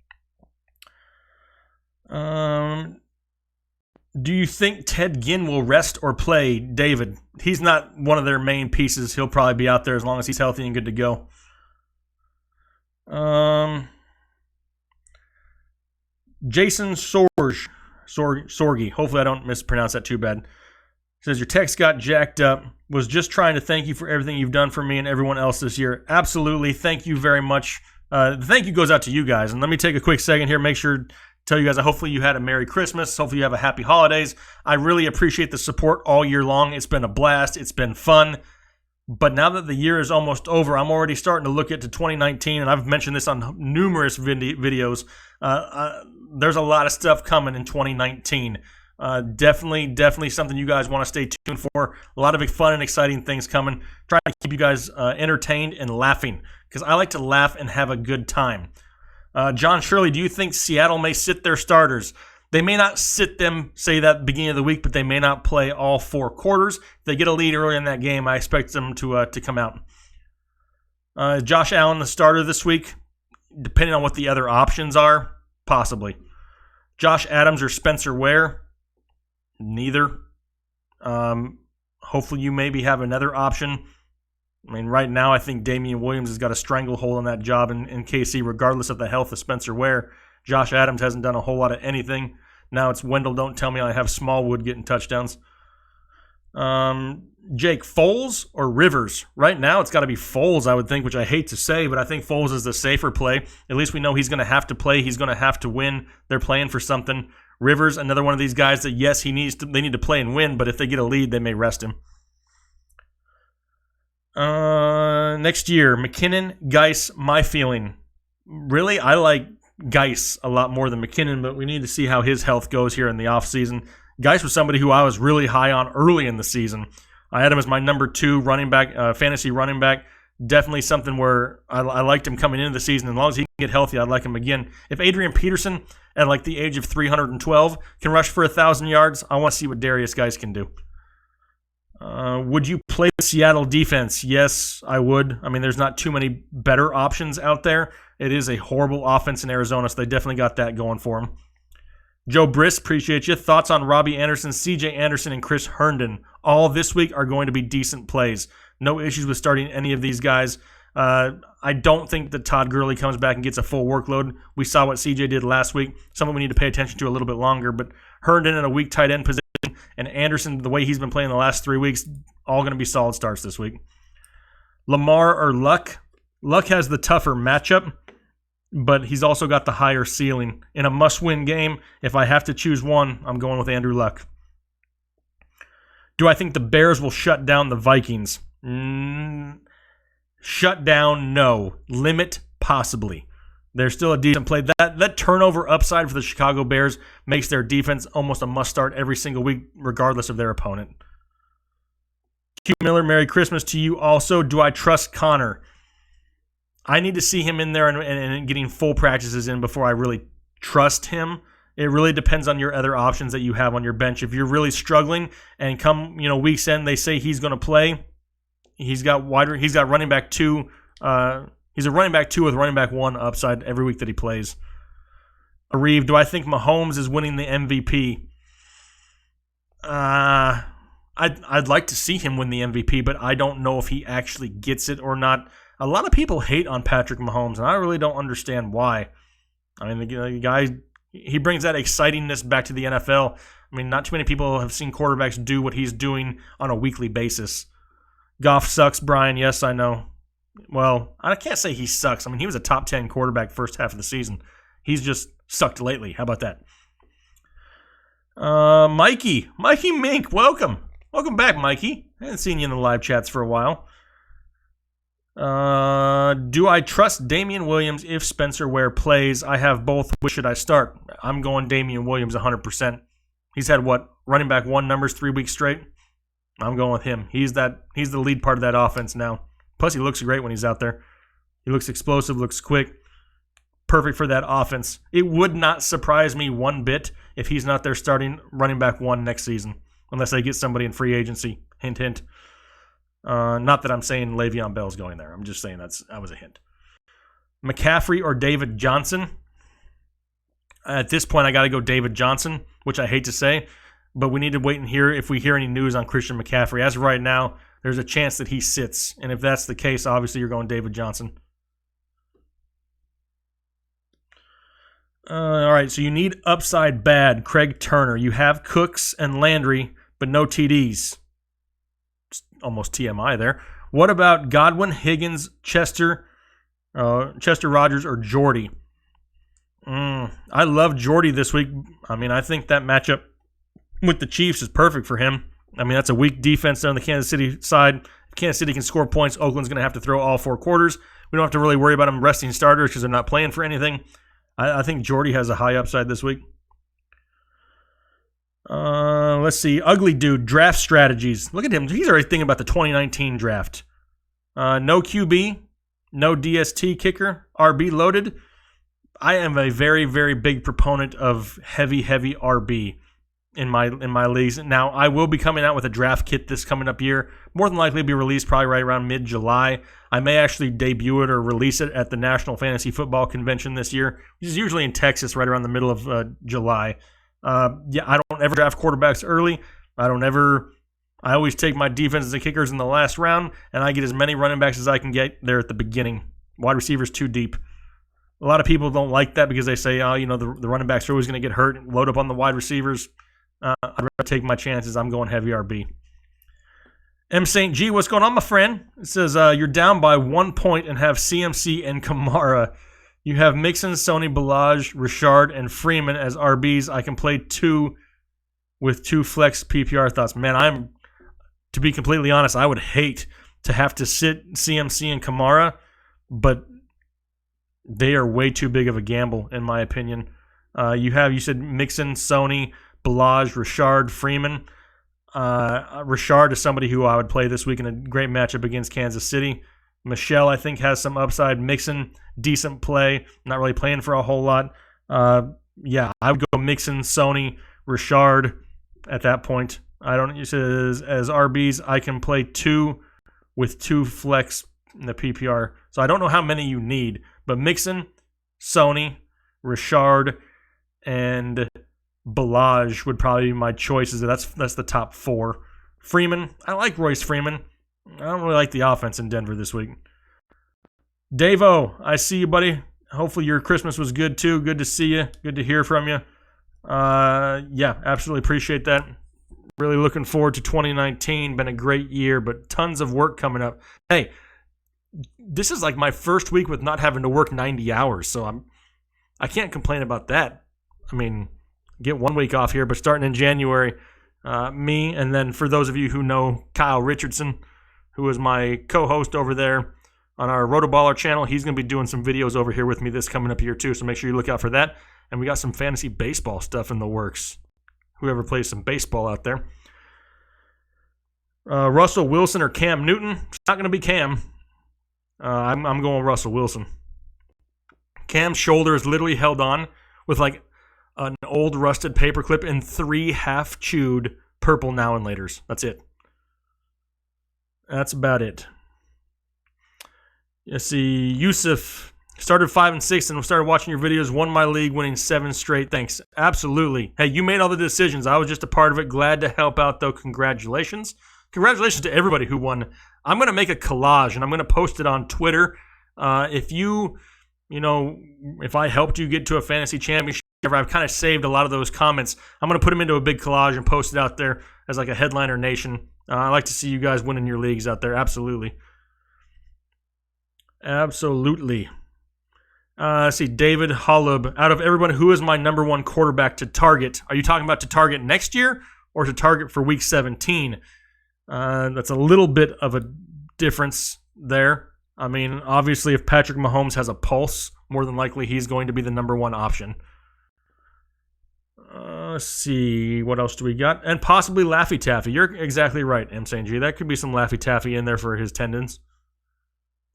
Do you think Ted Ginn will rest or play David? He's not one of their main pieces. He'll probably be out there as long as he's healthy and good to go. Jason Sorgi. Hopefully I don't mispronounce that too bad. Says, your text got jacked up. Was just trying to thank you for everything you've done for me and everyone else this year. Absolutely. Thank you very much. The thank you goes out to you guys. And let me take a quick second here. Make sure tell you guys, hopefully you had a Merry Christmas. Hopefully you have a Happy Holidays. I really appreciate the support all year long. It's been a blast. It's been fun. But now that the year is almost over, I'm already starting to look at to 2019, and I've mentioned this on numerous videos. There's a lot of stuff coming in 2019. Definitely something you guys want to stay tuned for. A lot of fun and exciting things coming. Trying to keep you guys entertained and laughing, because I like to laugh and have a good time. John Shirley, do you think Seattle may sit their starters? They may not sit them, say that at the beginning of the week, but they may not play all 4 quarters. If they get a lead early in that game, I expect them to come out. Josh Allen, the starter this week, depending on what the other options are, possibly. Josh Adams or Spencer Ware, neither. Hopefully you maybe have another option. I mean, right now I think Damian Williams has got a stranglehold on that job in KC, regardless of the health of Spencer Ware. Josh Adams hasn't done a whole lot of anything. Now it's Wendell, don't tell me I have Smallwood getting touchdowns. Jake, Foles or Rivers? Right now it's got to be Foles, I would think, which I hate to say, but I think Foles is the safer play. At least we know he's going to have to play. He's going to have to win. They're playing for something. Rivers, another one of these guys that, yes, they need to play and win, but if they get a lead, they may rest him. Next year, McKinnon, Geis, my feeling. Really, I like Geis a lot more than McKinnon, but we need to see how his health goes here in the offseason. Geis was somebody who I was really high on early in the season. I had him as my number 2 running back, fantasy running back. Definitely something where I liked him coming into the season. As long as he can get healthy, I'd like him again. If Adrian Peterson, at like the age of 312, can rush for 1,000 yards, I want to see what Darius Geis can do. Would you play the Seattle defense? Yes, I would. I mean, there's not too many better options out there. It is a horrible offense in Arizona, so they definitely got that going for them. Joe Briss, appreciate you. Thoughts on Robbie Anderson, CJ Anderson, and Chris Herndon? All this week are going to be decent plays. No issues with starting any of these guys. I don't think that Todd Gurley comes back and gets a full workload. We saw what CJ did last week. Something we need to pay attention to a little bit longer. But Herndon in a weak tight end position, and Anderson, the way he's been playing the last 3 weeks, all going to be solid starts this week. Lamar or Luck? Luck has the tougher matchup, but he's also got the higher ceiling. In a must-win game, if I have to choose one, I'm going with Andrew Luck. Do I think the Bears will shut down the Vikings? Shut down, no. Limit, possibly. They're still a decent play. That turnover upside for the Chicago Bears makes their defense almost a must-start every single week, regardless of their opponent. Q Miller, Merry Christmas to you also. Do I trust Connor? I need to see him in there and getting full practices in before I really trust him. It really depends on your other options that you have on your bench. If you're really struggling and come week's end, they say he's going to play. He's got running back 2. He's a running back 2 with running back 1 upside every week that he plays. Areve, do I think Mahomes is winning the MVP? I'd like to see him win the MVP, but I don't know if he actually gets it or not. A lot of people hate on Patrick Mahomes, and I really don't understand why. I mean, the guy, he brings that excitingness back to the NFL. I mean, not too many people have seen quarterbacks do what he's doing on a weekly basis. Goff sucks, Brian. Yes, I know. Well, I can't say he sucks. I mean, he was a top 10 quarterback first half of the season. He's just sucked lately. How about that? Mikey Mink, welcome. Welcome back, Mikey. I haven't seen you in the live chats for a while. Do I trust Damian Williams if Spencer Ware plays? I have both. Which should I start? I'm going Damian Williams 100%. He's had running back 1 numbers 3 weeks straight. I'm going with him. He's the lead part of that offense now. Plus, he looks great when he's out there. He looks explosive, looks quick. Perfect for that offense. It would not surprise me one bit if he's not there starting running back 1 next season, unless they get somebody in free agency. Hint, hint. Not that I'm saying Le'Veon Bell's going there. I'm just saying that was a hint. McCaffrey or David Johnson? At this point, I got to go David Johnson, which I hate to say, but we need to wait and hear if we hear any news on Christian McCaffrey. As of right now, there's a chance that he sits, and if that's the case, obviously you're going David Johnson. All right, so you need upside bad, Craig Turner. You have Cooks and Landry, but no TDs. Almost TMI there. What about Godwin, Higgins, Chester Rogers, or Jordy? I love Jordy this week. I mean, I think that matchup with the Chiefs is perfect for him. I mean, that's a weak defense there on the Kansas City side. If Kansas City can score points, Oakland's going to have to throw all 4 quarters. We don't have to really worry about them resting starters because they're not playing for anything. I think Jordy has a high upside this week. Let's see. Ugly Dude, draft strategies. Look at him. He's already thinking about the 2019 draft. No QB, no DST kicker, RB loaded. I am a very, very big proponent of heavy RB in my leagues. Now, I will be coming out with a draft kit this coming up year. More than likely be released probably right around mid-July. I may actually debut it or release it at the National Fantasy Football Convention this year, which is usually in Texas right around the middle of July. I don't ever draft quarterbacks early. I always take my defenses and kickers in the last round, and I get as many running backs as I can get there at the beginning. Wide receivers too deep. A lot of people don't like that because they say, the running backs are always going to get hurt and load up on the wide receivers. I'd rather take my chances. I'm going heavy RB. M. St. G, what's going on, my friend? It says, you're down by 1 point and have CMC and Kamara. You have Mixon, Sony, Ballage, Richard, and Freeman as RBs. I can play 2 with 2 flex PPR thoughts. Man, to be completely honest, I would hate to have to sit CMC and Kamara, but they are way too big of a gamble, in my opinion. You said Mixon, Sony, Ballage, Richard, Freeman. Richard is somebody who I would play this week in a great matchup against Kansas City. Michelle, I think, has some upside. Mixon, decent play. Not really playing for a whole lot. I would go Mixon, Sony, Richard at that point. You said as RBs, I can play 2 with 2 flex in the PPR. So I don't know how many you need, but Mixon, Sony, Richard, and Ballage would probably be my choices. That's the top 4. Freeman, I like Royce Freeman. I don't really like the offense in Denver this week. Davo, I see you, buddy. Hopefully your Christmas was good too. Good to see you. Good to hear from you. Absolutely appreciate that. Really looking forward to 2019. Been a great year, but tons of work coming up. Hey, this is like my first week with not having to work 90 hours, so I can't complain about that. I mean, get 1 week off here, but starting in January, me, and then for those of you who know Kyle Richardson, who is my co-host over there on our RotoBaller channel, he's going to be doing some videos over here with me this coming up year too, so make sure you look out for that. And we got some fantasy baseball stuff in the works. Whoever plays some baseball out there. Russell Wilson or Cam Newton? It's not going to be Cam. I'm going Russell Wilson. Cam's shoulder is literally held on with like an old rusted paperclip and 3 half-chewed purple now and laters. That's it. That's about it. You see, Yusuf started 5 and 6 and started watching your videos. Won my league, winning 7 straight. Thanks. Absolutely. Hey, you made all the decisions. I was just a part of it. Glad to help out, though. Congratulations. Congratulations to everybody who won. I'm going to make a collage, and I'm going to post it on Twitter. If I helped you get to a fantasy championship, I've kind of saved a lot of those comments. I'm going to put them into a big collage and post it out there as like a Headliner Nation. I like to see you guys winning your leagues out there. Absolutely. Absolutely. Let's see, David Hollub. Out of everyone, who is my number 1 quarterback to target? Are you talking about to target next year or to target for week 17? That's a little bit of a difference there. I mean, obviously, if Patrick Mahomes has a pulse, more than likely he's going to be the number 1 option. Let's see, what else do we got? And possibly Laffy Taffy. You're exactly right, M. St. G. That could be some Laffy Taffy in there for his tendons.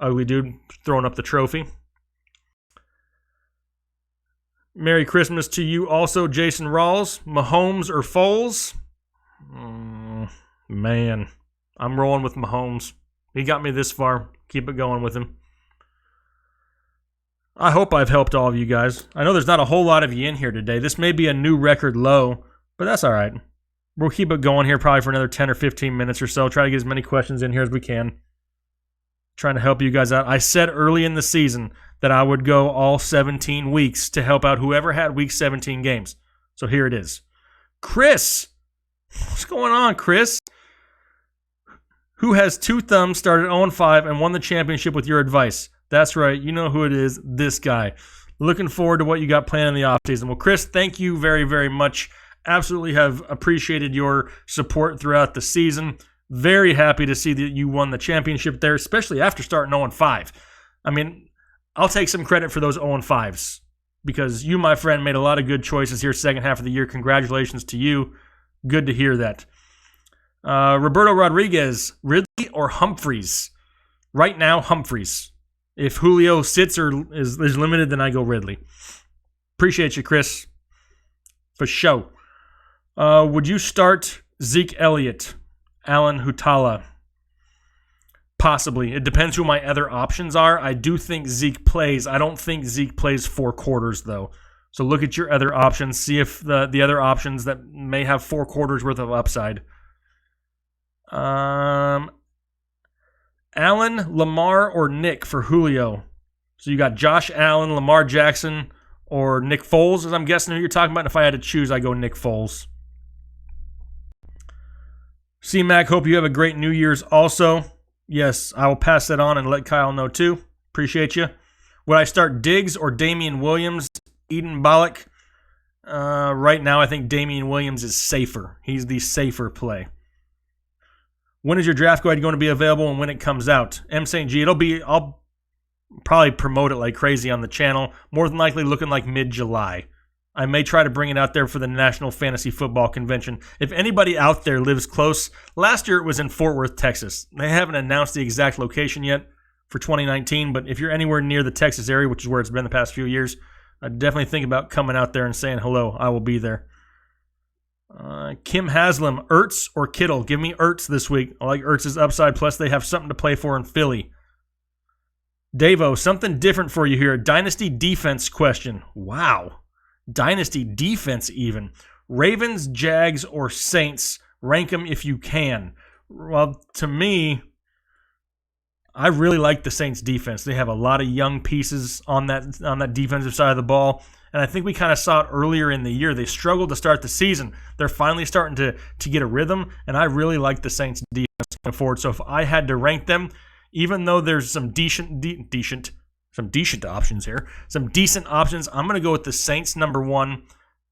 Ugly Dude throwing up the trophy. Merry Christmas to you also, Jason Rawls. Mahomes or Foles? Man, I'm rolling with Mahomes. He got me this far. Keep it going with him. I hope I've helped all of you guys. I know there's not a whole lot of you in here today. This may be a new record low, but that's all right. We'll keep it going here probably for another 10 or 15 minutes or so. Try to get as many questions in here as we can. Trying to help you guys out. I said early in the season that I would go all 17 weeks to help out whoever had week 17 games. So here it is. Chris! What's going on, Chris? Who has 2 thumbs, started 0-5, and won the championship with your advice? That's right. You know who it is. This guy. Looking forward to what you got planned in the offseason. Well, Chris, thank you very, very much. Absolutely have appreciated your support throughout the season. Very happy to see that you won the championship there, especially after starting 0-5. I mean, I'll take some credit for those 0-5s because you, my friend, made a lot of good choices here second half of the year. Congratulations to you. Good to hear that. Roberto Rodriguez, Ridley or Humphreys? Right now, Humphreys. If Julio sits or is limited, then I go Ridley. Appreciate you, Chris. For show. Would you start Zeke Elliott, Alan Hutala? Possibly. It depends who my other options are. I do think Zeke plays. I don't think Zeke plays 4 quarters, though. So look at your other options. See if the other options that may have 4 quarters worth of upside. Allen, Lamar, or Nick for Julio. So you got Josh Allen, Lamar Jackson, or Nick Foles, as I'm guessing who you're talking about. And if I had to choose, I go Nick Foles. C-Mac, hope you have a great New Year's also. Yes, I will pass that on and let Kyle know too. Appreciate you. Would I start Diggs or Damian Williams, Eden Bollock? Right now, I think Damian Williams is safer. He's the safer play. When is your draft guide going to be available and when it comes out? M. St. G, I'll probably promote it like crazy on the channel. More than likely looking like mid-July. I may try to bring it out there for the National Fantasy Football Convention. If anybody out there lives close, last year it was in Fort Worth, Texas. They haven't announced the exact location yet for 2019, but if you're anywhere near the Texas area, which is where it's been the past few years, I'd definitely think about coming out there and saying hello. I will be there. Kim Haslam, Ertz or Kittle? Give me Ertz this week. I like Ertz's upside, plus they have something to play for in Philly. Davo, something different for you here. Dynasty defense question. Wow. Dynasty defense even. Ravens, Jags, or Saints? Rank them if you can. Well, to me, I really like the Saints defense. They have a lot of young pieces on that defensive side of the ball. And I think we kind of saw it earlier in the year. They struggled to start the season. They're finally starting to get a rhythm, and I really like the Saints defense going forward. So if I had to rank them, even though there's some decent options here, some decent options, I'm going to go with the Saints number 1.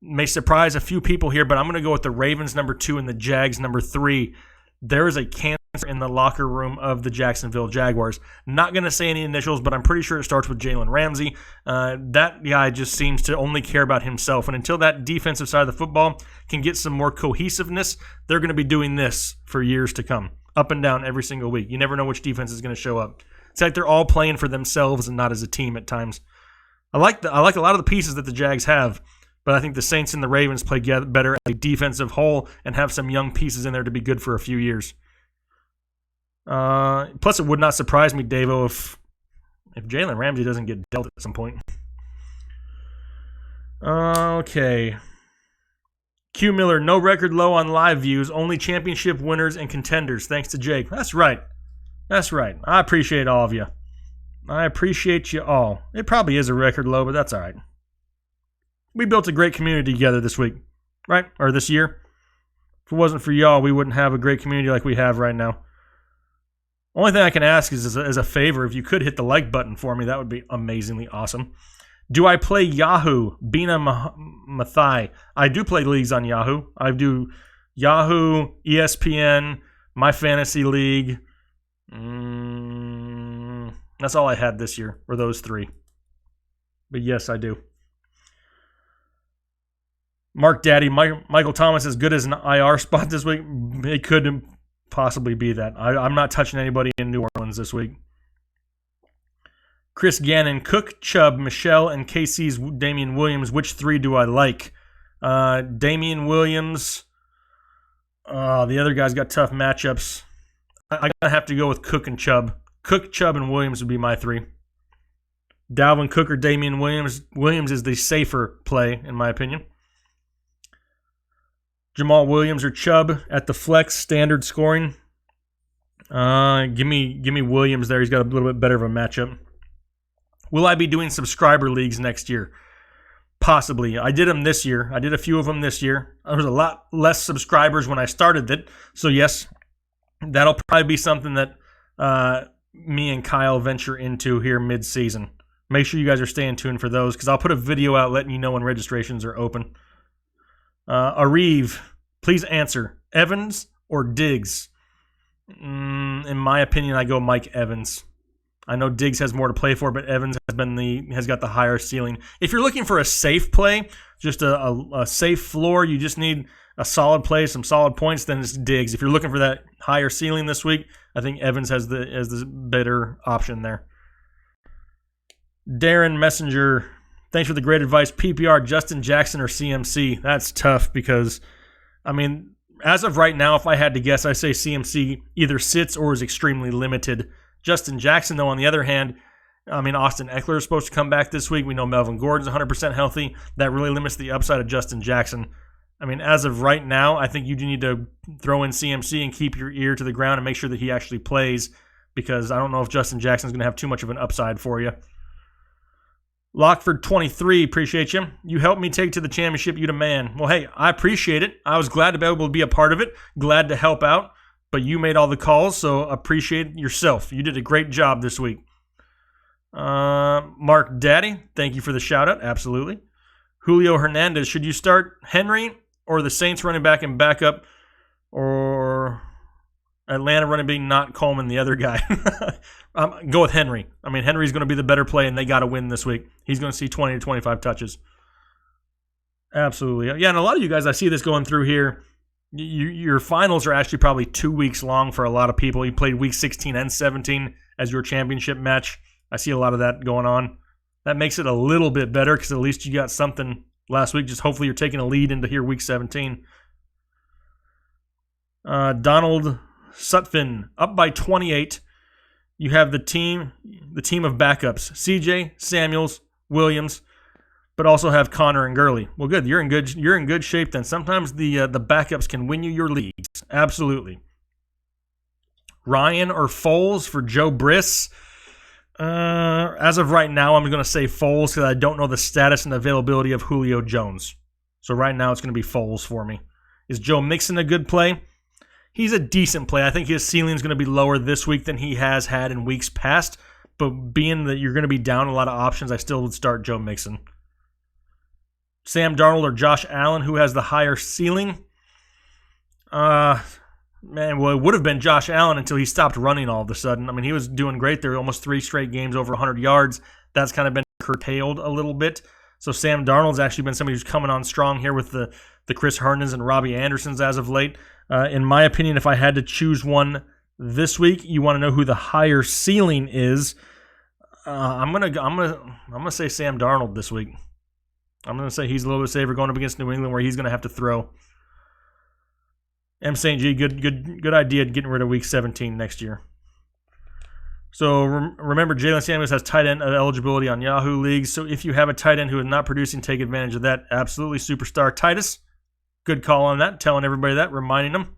May surprise a few people here, but I'm going to go with the Ravens number 2 and the Jags number 3. There is a cancer in the locker room of the Jacksonville Jaguars. Not going to say any initials, but I'm pretty sure it starts with Jalen Ramsey. That guy just seems to only care about himself. And until that defensive side of the football can get some more cohesiveness, they're going to be doing this for years to come, up and down every single week. You never know which defense is going to show up. It's like they're all playing for themselves and not as a team at times. I like a lot of the pieces that the Jags have, but I think the Saints and the Ravens play better as a defensive whole and have some young pieces in there to be good for a few years. Plus, it would not surprise me, Davo, if Jalen Ramsey doesn't get dealt at some point. Okay. Q Miller, no record low on live views, only championship winners and contenders. Thanks to Jake. That's right. I appreciate all of you. I appreciate you all. It probably is a record low, but that's all right. We built a great community together this week, right? Or this year. If it wasn't for y'all, we wouldn't have a great community like we have right now. Only thing I can ask is as a favor, if you could hit the like button for me, that would be amazingly awesome. Do I play Yahoo? Bina Mathai. I do play leagues on Yahoo. I do Yahoo, ESPN, My Fantasy League. That's all I had this year, were those 3. But yes, I do. Mark Daddy, Michael Thomas as good as an IR spot this week? It could possibly be that. I'm not touching anybody in New Orleans this week. Chris Gannon, Cook, Chubb, Michelle, and KC's Damian Williams. Which 3 do I like? Damian Williams. The other guys got tough matchups. I'm going to have to go with Cook and Chubb. Cook, Chubb, and Williams would be my 3. Dalvin Cook or Damian Williams. Williams is the safer play, in my opinion. Jamal Williams or Chubb at the flex standard scoring. Give me Williams there. He's got a little bit better of a matchup. Will I be doing subscriber leagues next year? Possibly. I did them this year. I did a few of them this year. There was a lot less subscribers when I started it. So yes, that'll probably be something that me and Kyle venture into here mid-season. Make sure you guys are staying tuned for those because I'll put a video out letting you know when registrations are open. Ariv, please answer. Evans or Diggs? In my opinion, I go Mike Evans. I know Diggs has more to play for, but Evans has got the higher ceiling. If you're looking for a safe play, just a safe floor, you just need a solid play, some solid points, then it's Diggs. If you're looking for that higher ceiling this week, I think Evans has the better option there. Darren Messenger, thanks for the great advice. PPR, Justin Jackson or CMC? That's tough because, I mean, as of right now, if I had to guess, I say CMC either sits or is extremely limited. Justin Jackson, though, on the other hand, I mean, Austin Eckler is supposed to come back this week. We know Melvin Gordon's 100% healthy. That really limits the upside of Justin Jackson. I mean, as of right now, I think you do need to throw in CMC and keep your ear to the ground and make sure that he actually plays, because I don't know if Justin Jackson's going to have too much of an upside for you. Lockford 23, appreciate you. You helped me take to the championship, you the man. Well, hey, I appreciate it. I was glad to be able to be a part of it, glad to help out, but you made all the calls, so appreciate yourself. You did a great job this week. Mark Daddy, thank you for the shout-out, absolutely. Julio Hernandez, should you start Henry or the Saints running back and backup, or Atlanta running back, not Coleman, the other guy? Go with Henry. I mean, Henry's going to be the better play, and they got to win this week. He's going to see 20 to 25 touches. Absolutely. Yeah, and a lot of you guys, I see this going through here. Your finals are actually probably 2 weeks long for a lot of people. You played week 16 and 17 as your championship match. I see a lot of that going on. That makes it a little bit better because at least you got something last week. Just hopefully you're taking a lead into here week 17. Donald Sutphin, up by 28. You have the team of backups: CJ, Samuels, Williams, but also have Connor and Gurley. Well, good. You're in good shape then. Sometimes the backups can win you your leagues. Absolutely. Ryan or Foles for Joe Briss. As of right now, I'm going to say Foles because I don't know the status and availability of Julio Jones. So right now, it's going to be Foles for me. Is Joe Mixon a good play? He's a decent play. I think his ceiling is going to be lower this week than he has had in weeks past. But being that you're going to be down a lot of options, I still would start Joe Mixon. Sam Darnold or Josh Allen, who has the higher ceiling? Well, it would have been Josh Allen until he stopped running all of a sudden. I mean, he was doing great there, almost 3 straight games over 100 yards. That's kind of been curtailed a little bit. So Sam Darnold's actually been somebody who's coming on strong here with the Chris Herndons and Robbie Andersons as of late. In my opinion, if I had to choose one this week, you want to know who the higher ceiling is. I'm gonna say Sam Darnold this week. I'm gonna say he's a little bit safer going up against New England, where he's gonna have to throw. M. St. G, good idea getting rid of week 17 next year. So remember, Jalen Samuels has tight end eligibility on Yahoo leagues. So if you have a tight end who is not producing, take advantage of that. Absolutely, superstar Titus. Good call on that. Telling everybody that, reminding them.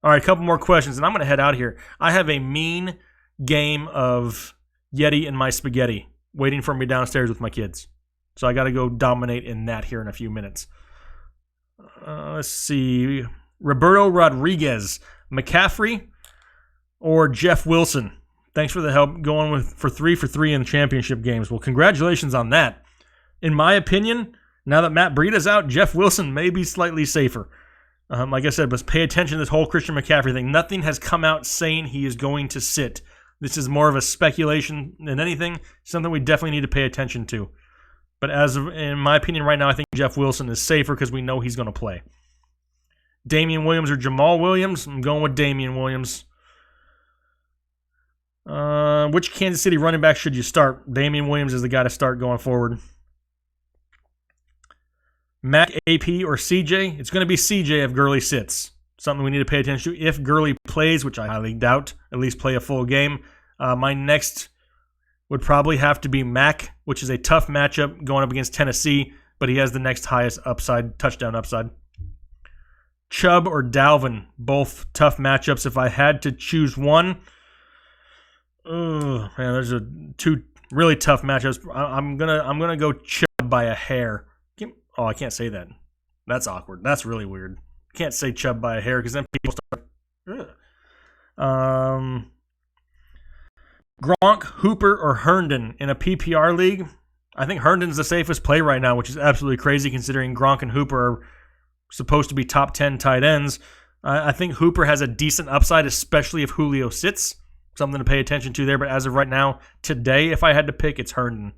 All right, a couple more questions, and I'm going to head out here. I have a mean game of Yeti and my spaghetti waiting for me downstairs with my kids. So I got to go dominate in that here in a few minutes. Let's see. Roberto Rodriguez, McCaffrey, or Jeff Wilson? Thanks for the help going for 3 for 3 in the championship games. Well, congratulations on that. In my opinion, now that Matt Breida's out, Jeff Wilson may be slightly safer. Like I said, but pay attention to this whole Christian McCaffrey thing. Nothing has come out saying he is going to sit. This is more of a speculation than anything. Something we definitely need to pay attention to. But in my opinion right now, I think Jeff Wilson is safer because we know he's going to play. Damian Williams or Jamal Williams? I'm going with Damian Williams. Which Kansas City running back should you start? Damian Williams is the guy to start going forward. Mac, AP, or CJ? It's going to be CJ if Gurley sits. Something we need to pay attention to. If Gurley plays, which I highly doubt, at least play a full game. My next would probably have to be Mac, which is a tough matchup going up against Tennessee, but he has the next highest touchdown upside. Chubb or Dalvin, both tough matchups. If I had to choose one, man, there's two really tough matchups. I'm gonna go Chubb by a hair. Oh, I can't say that. That's awkward. That's really weird. Can't say Chubb by a hair because then people start. Gronk, Hooper, or Herndon in a PPR league. I think Herndon's the safest play right now, which is absolutely crazy considering Gronk and Hooper are supposed to be top 10 tight ends. I think Hooper has a decent upside, especially if Julio sits. Something to pay attention to there. But as of right now, today, if I had to pick, it's Herndon.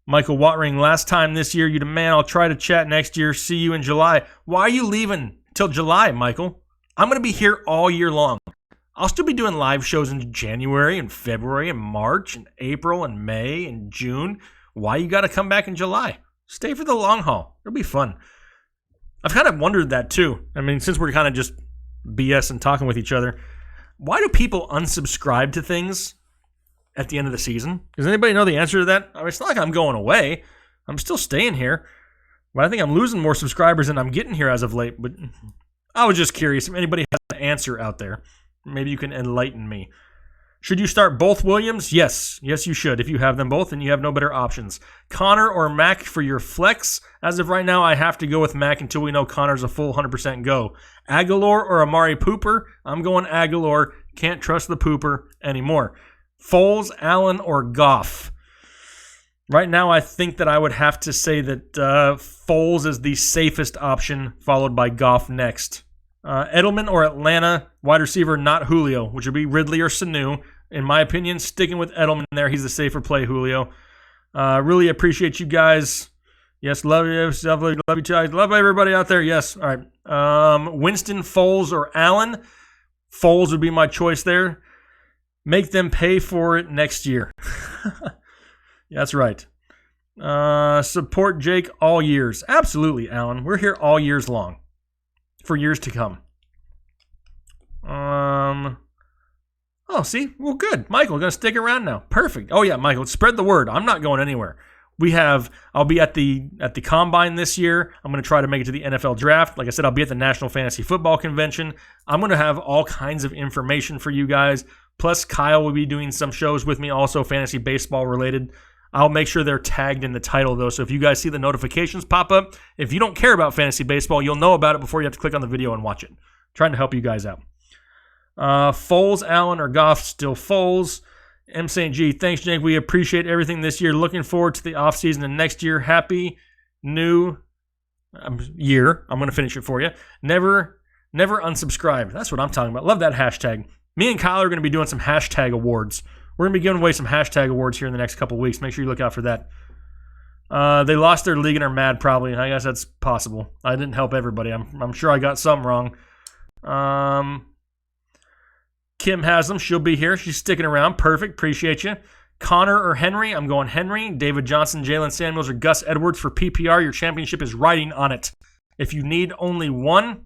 Michael Wattring, last time this year, you demand I'll try to chat next year. See you in July. Why are you leaving till July, Michael? I'm going to be here all year long. I'll still be doing live shows in January and February and March and April and May and June. Why you got to come back in July? Stay for the long haul. It'll be fun. I've kind of wondered that too. I mean, since we're kind of just BS and talking with each other, why do people unsubscribe to things at the end of the season? Does anybody know the answer to that? I mean, it's not like I'm going away. I'm still staying here. But I think I'm losing more subscribers than I'm getting here as of late. But I was just curious if anybody has an answer out there. Maybe you can enlighten me. Should you start both Williams? Yes. Yes, you should. If you have them both and you have no better options. Connor or Mac for your flex? As of right now, I have to go with Mac until we know Connor's a full 100% go. Aguilar or Amari Pooper? I'm going Aguilar. Can't trust the Pooper anymore. Foles, Allen, or Goff? Right now, I think that I would have to say that Foles is the safest option, followed by Goff next. Edelman or Atlanta, wide receiver, not Julio, which would be Ridley or Sanu. In my opinion, sticking with Edelman there. He's the safer play, Julio. Really appreciate you guys. Yes, love you. Love you guys. Love everybody out there. Yes. All right. Winston, Foles, or Allen. Foles would be my choice there. Make them pay for it next year. That's right. Support Jake all years. Absolutely, Alan. We're here all years long. For years to come. Oh, see? Well, good. Michael, going to stick around now. Perfect. Oh, yeah, Michael, spread the word. I'm not going anywhere. I'll be at the Combine this year. I'm going to try to make it to the NFL Draft. Like I said, I'll be at the National Fantasy Football Convention. I'm going to have all kinds of information for you guys. Plus, Kyle will be doing some shows with me, also fantasy baseball related. I'll make sure they're tagged in the title, though. So if you guys see the notifications pop up, if you don't care about fantasy baseball, you'll know about it before you have to click on the video and watch it. I'm trying to help you guys out. Foles, Allen, or Goff? Still Foles. M. St. G, thanks, Jake. We appreciate everything this year. Looking forward to the offseason and next year. Happy new year. I'm going to finish it for you. Never unsubscribe. That's what I'm talking about. Love that hashtag. Me and Kyle are going to be doing some hashtag awards. We're going to be giving away some hashtag awards here in the next couple weeks. Make sure you look out for that. They lost their league and are mad, probably. I guess that's possible. I didn't help everybody. I'm sure I got some wrong. Kim has them. She'll be here. She's sticking around. Perfect. Appreciate you. Connor or Henry? I'm going Henry. David Johnson, Jalen Samuels, or Gus Edwards for PPR. Your championship is riding on it. If you need only one,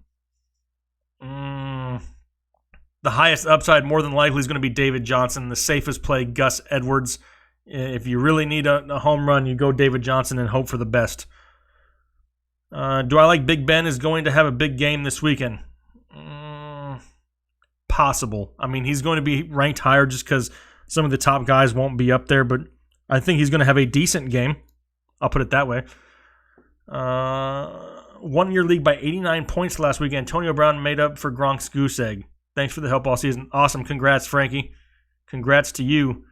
the highest upside more than likely is going to be David Johnson. The safest play, Gus Edwards. If you really need a home run, you go David Johnson and hope for the best. Do I like Big Ben is going to have a big game this weekend? Possible. I mean, he's going to be ranked higher just because some of the top guys won't be up there, but I think he's going to have a decent game. I'll put it that way. 1 year league by 89 points last week. Antonio Brown made up for Gronk's goose egg. Thanks for the help all season. Awesome. Congrats, Frankie. Congrats to you.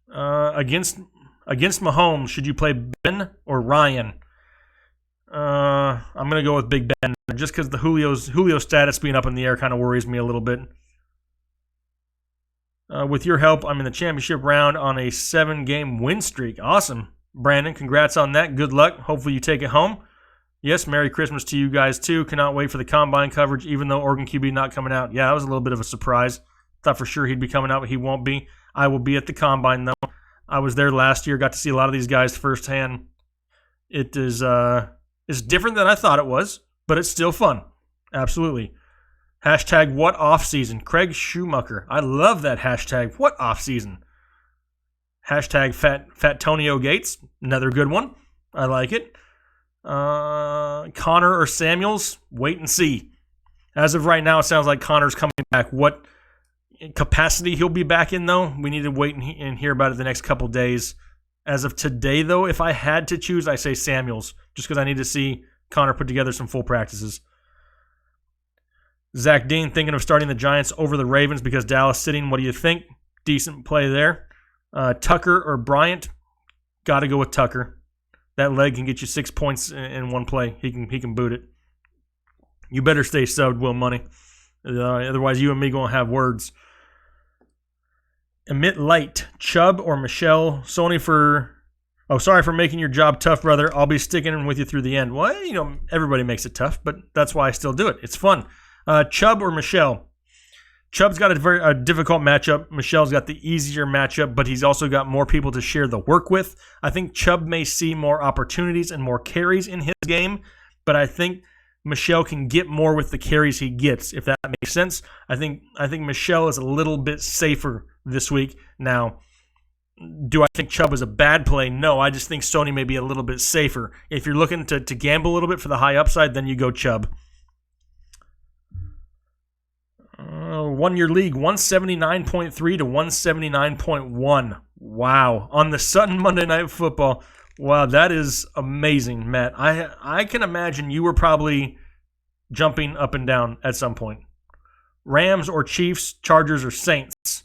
Against Mahomes, should you play Ben or Ryan? I'm going to go with Big Ben just because the Julio status being up in the air kind of worries me a little bit. With your help, I'm in the championship round on a 7-game win streak. Awesome. Brandon, congrats on that. Good luck. Hopefully you take it home. Yes, Merry Christmas to you guys too. Cannot wait for the Combine coverage, even though Oregon QB not coming out. Yeah, that was a little bit of a surprise. Thought for sure he'd be coming out, but he won't be. I will be at the Combine, though. I was there last year. Got to see a lot of these guys firsthand. It is it's different than I thought it was, but it's still fun. Absolutely. Hashtag what off season? Craig Schumacher. I love that hashtag. What off season? Hashtag Fat Tonio Gates. Another good one. I like it. Connor or Samuels? Wait and see. As of right now, it sounds like Connor's coming back. What capacity he'll be back in, though, we need to wait and hear about it the next couple days. As of today, though, if I had to choose, I say Samuels, just because I need to see Connor put together some full practices. Zach Dean thinking of starting the Giants over the Ravens because Dallas sitting. What do you think? Decent play there. Tucker or Bryant? Got to go with Tucker. That leg can get you 6 points in one play. He can boot it. You better stay subbed, Will Money. Otherwise, you and me going to have words. Emit Light, Chubb or Michelle. Sorry for making your job tough, brother. I'll be sticking with you through the end. Well, everybody makes it tough, but that's why I still do it. It's fun. Chubb or Michelle. Chubb's got a very difficult matchup. Michelle's got the easier matchup, but he's also got more people to share the work with. I think Chubb may see more opportunities and more carries in his game, but I think Michelle can get more with the carries he gets, if that makes sense. I think Michelle is a little bit safer this week. Now, do I think Chubb is a bad play? No, I just think Sony may be a little bit safer. If you're looking to gamble a little bit for the high upside, then you go Chubb. 1 year league, 179.3 to 179.1. Wow. On the Sutton Monday Night Football. Wow, that is amazing, Matt. I can imagine you were probably jumping up and down at some point. Rams or Chiefs, Chargers or Saints.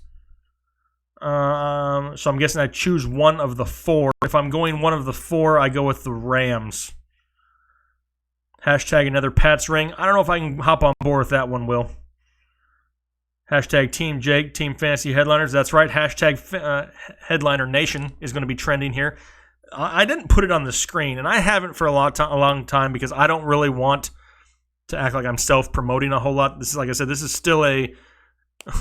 So I'm guessing I choose one of the four. If I'm going one of the four, I go with the Rams. Hashtag another Pats ring. I don't know if I can hop on board with that one, Will. Hashtag Team Jake, Team Fantasy Headliners. That's right. Hashtag Headliner Nation is going to be trending here. I didn't put it on the screen, and I haven't for a long time because I don't really want to act like I'm self-promoting a whole lot. This is, like I said, this is still a...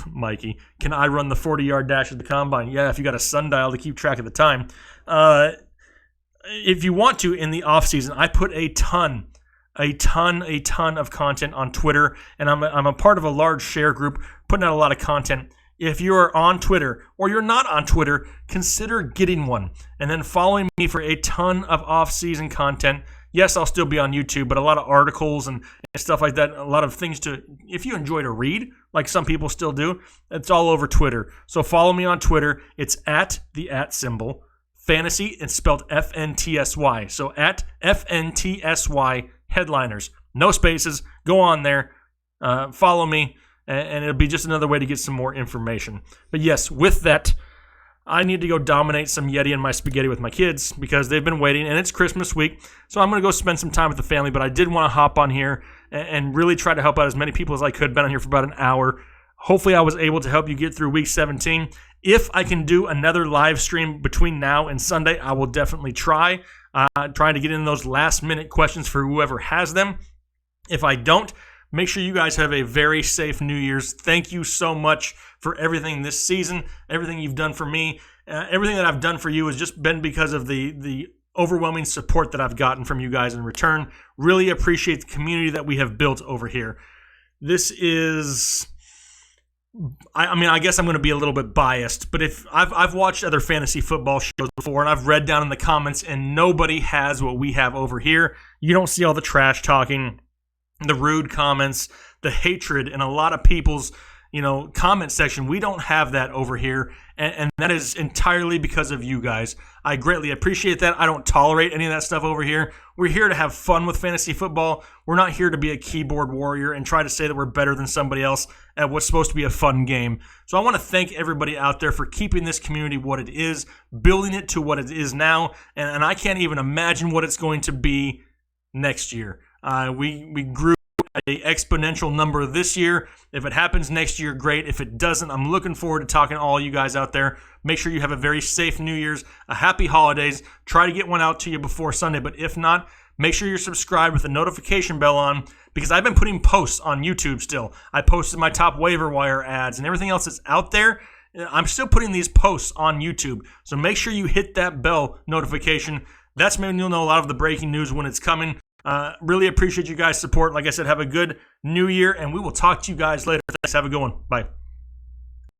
Mikey, can I run the 40-yard dash at the Combine? Yeah, if you got a sundial to keep track of the time. If you want to, in the off-season, I put a ton of content on Twitter, and I'm a part of a large share group putting out a lot of content. If you are on Twitter or you're not on Twitter, consider getting one and then following me for a ton of off-season content. Yes, I'll still be on YouTube, but a lot of articles and stuff like that, a lot of things if you enjoy to read, like some people still do, it's all over Twitter. So follow me on Twitter. It's at the @ fantasy. It's spelled FNTSY. So at FNTSY Headliners. No spaces. Go on there. Follow me. And it'll be just another way to get some more information. But yes, with that, I need to go dominate some Yeti and my spaghetti with my kids because they've been waiting, and it's Christmas week. So I'm going to go spend some time with the family, but I did want to hop on here and really try to help out as many people as I could. Been on here for about an hour. Hopefully I was able to help you get through week 17. If I can do another live stream between now and Sunday, I will definitely try. Trying to get in those last-minute questions for whoever has them. If I don't, make sure you guys have a very safe New Year's. Thank you so much for everything this season, everything you've done for me. Everything that I've done for you has just been because of the overwhelming support that I've gotten from you guys in return. Really appreciate the community that we have built over here. This is... I guess I'm going to be a little bit biased, but if I've watched other fantasy football shows before, and I've read down in the comments, and nobody has what we have over here. You don't see all the trash talking, the rude comments, the hatred in a lot of people's comment section. We don't have that over here, and that is entirely because of you guys. I greatly appreciate that. I don't tolerate any of that stuff over here. We're here to have fun with fantasy football. We're not here to be a keyboard warrior and try to say that we're better than somebody else at what's supposed to be a fun game. So I want to thank everybody out there for keeping this community what it is, building it to what it is now, and I can't even imagine what it's going to be next year. We grew an exponential number this year. If it happens next year, great. If it doesn't, I'm looking forward to talking to all you guys out there. Make sure you have a very safe New Year's, a happy holidays. Try to get one out to you before Sunday, but if not, make sure you're subscribed with the notification bell on, because I've been putting posts on YouTube still. I posted my top waiver wire ads and everything else that's out there. I'm still putting these posts on YouTube, so make sure you hit that bell notification. That's when you'll know a lot of the breaking news when it's coming. Really appreciate you guys' support. Like I said, have a good New Year, and we will talk to you guys later. Thanks. Have a good one. Bye.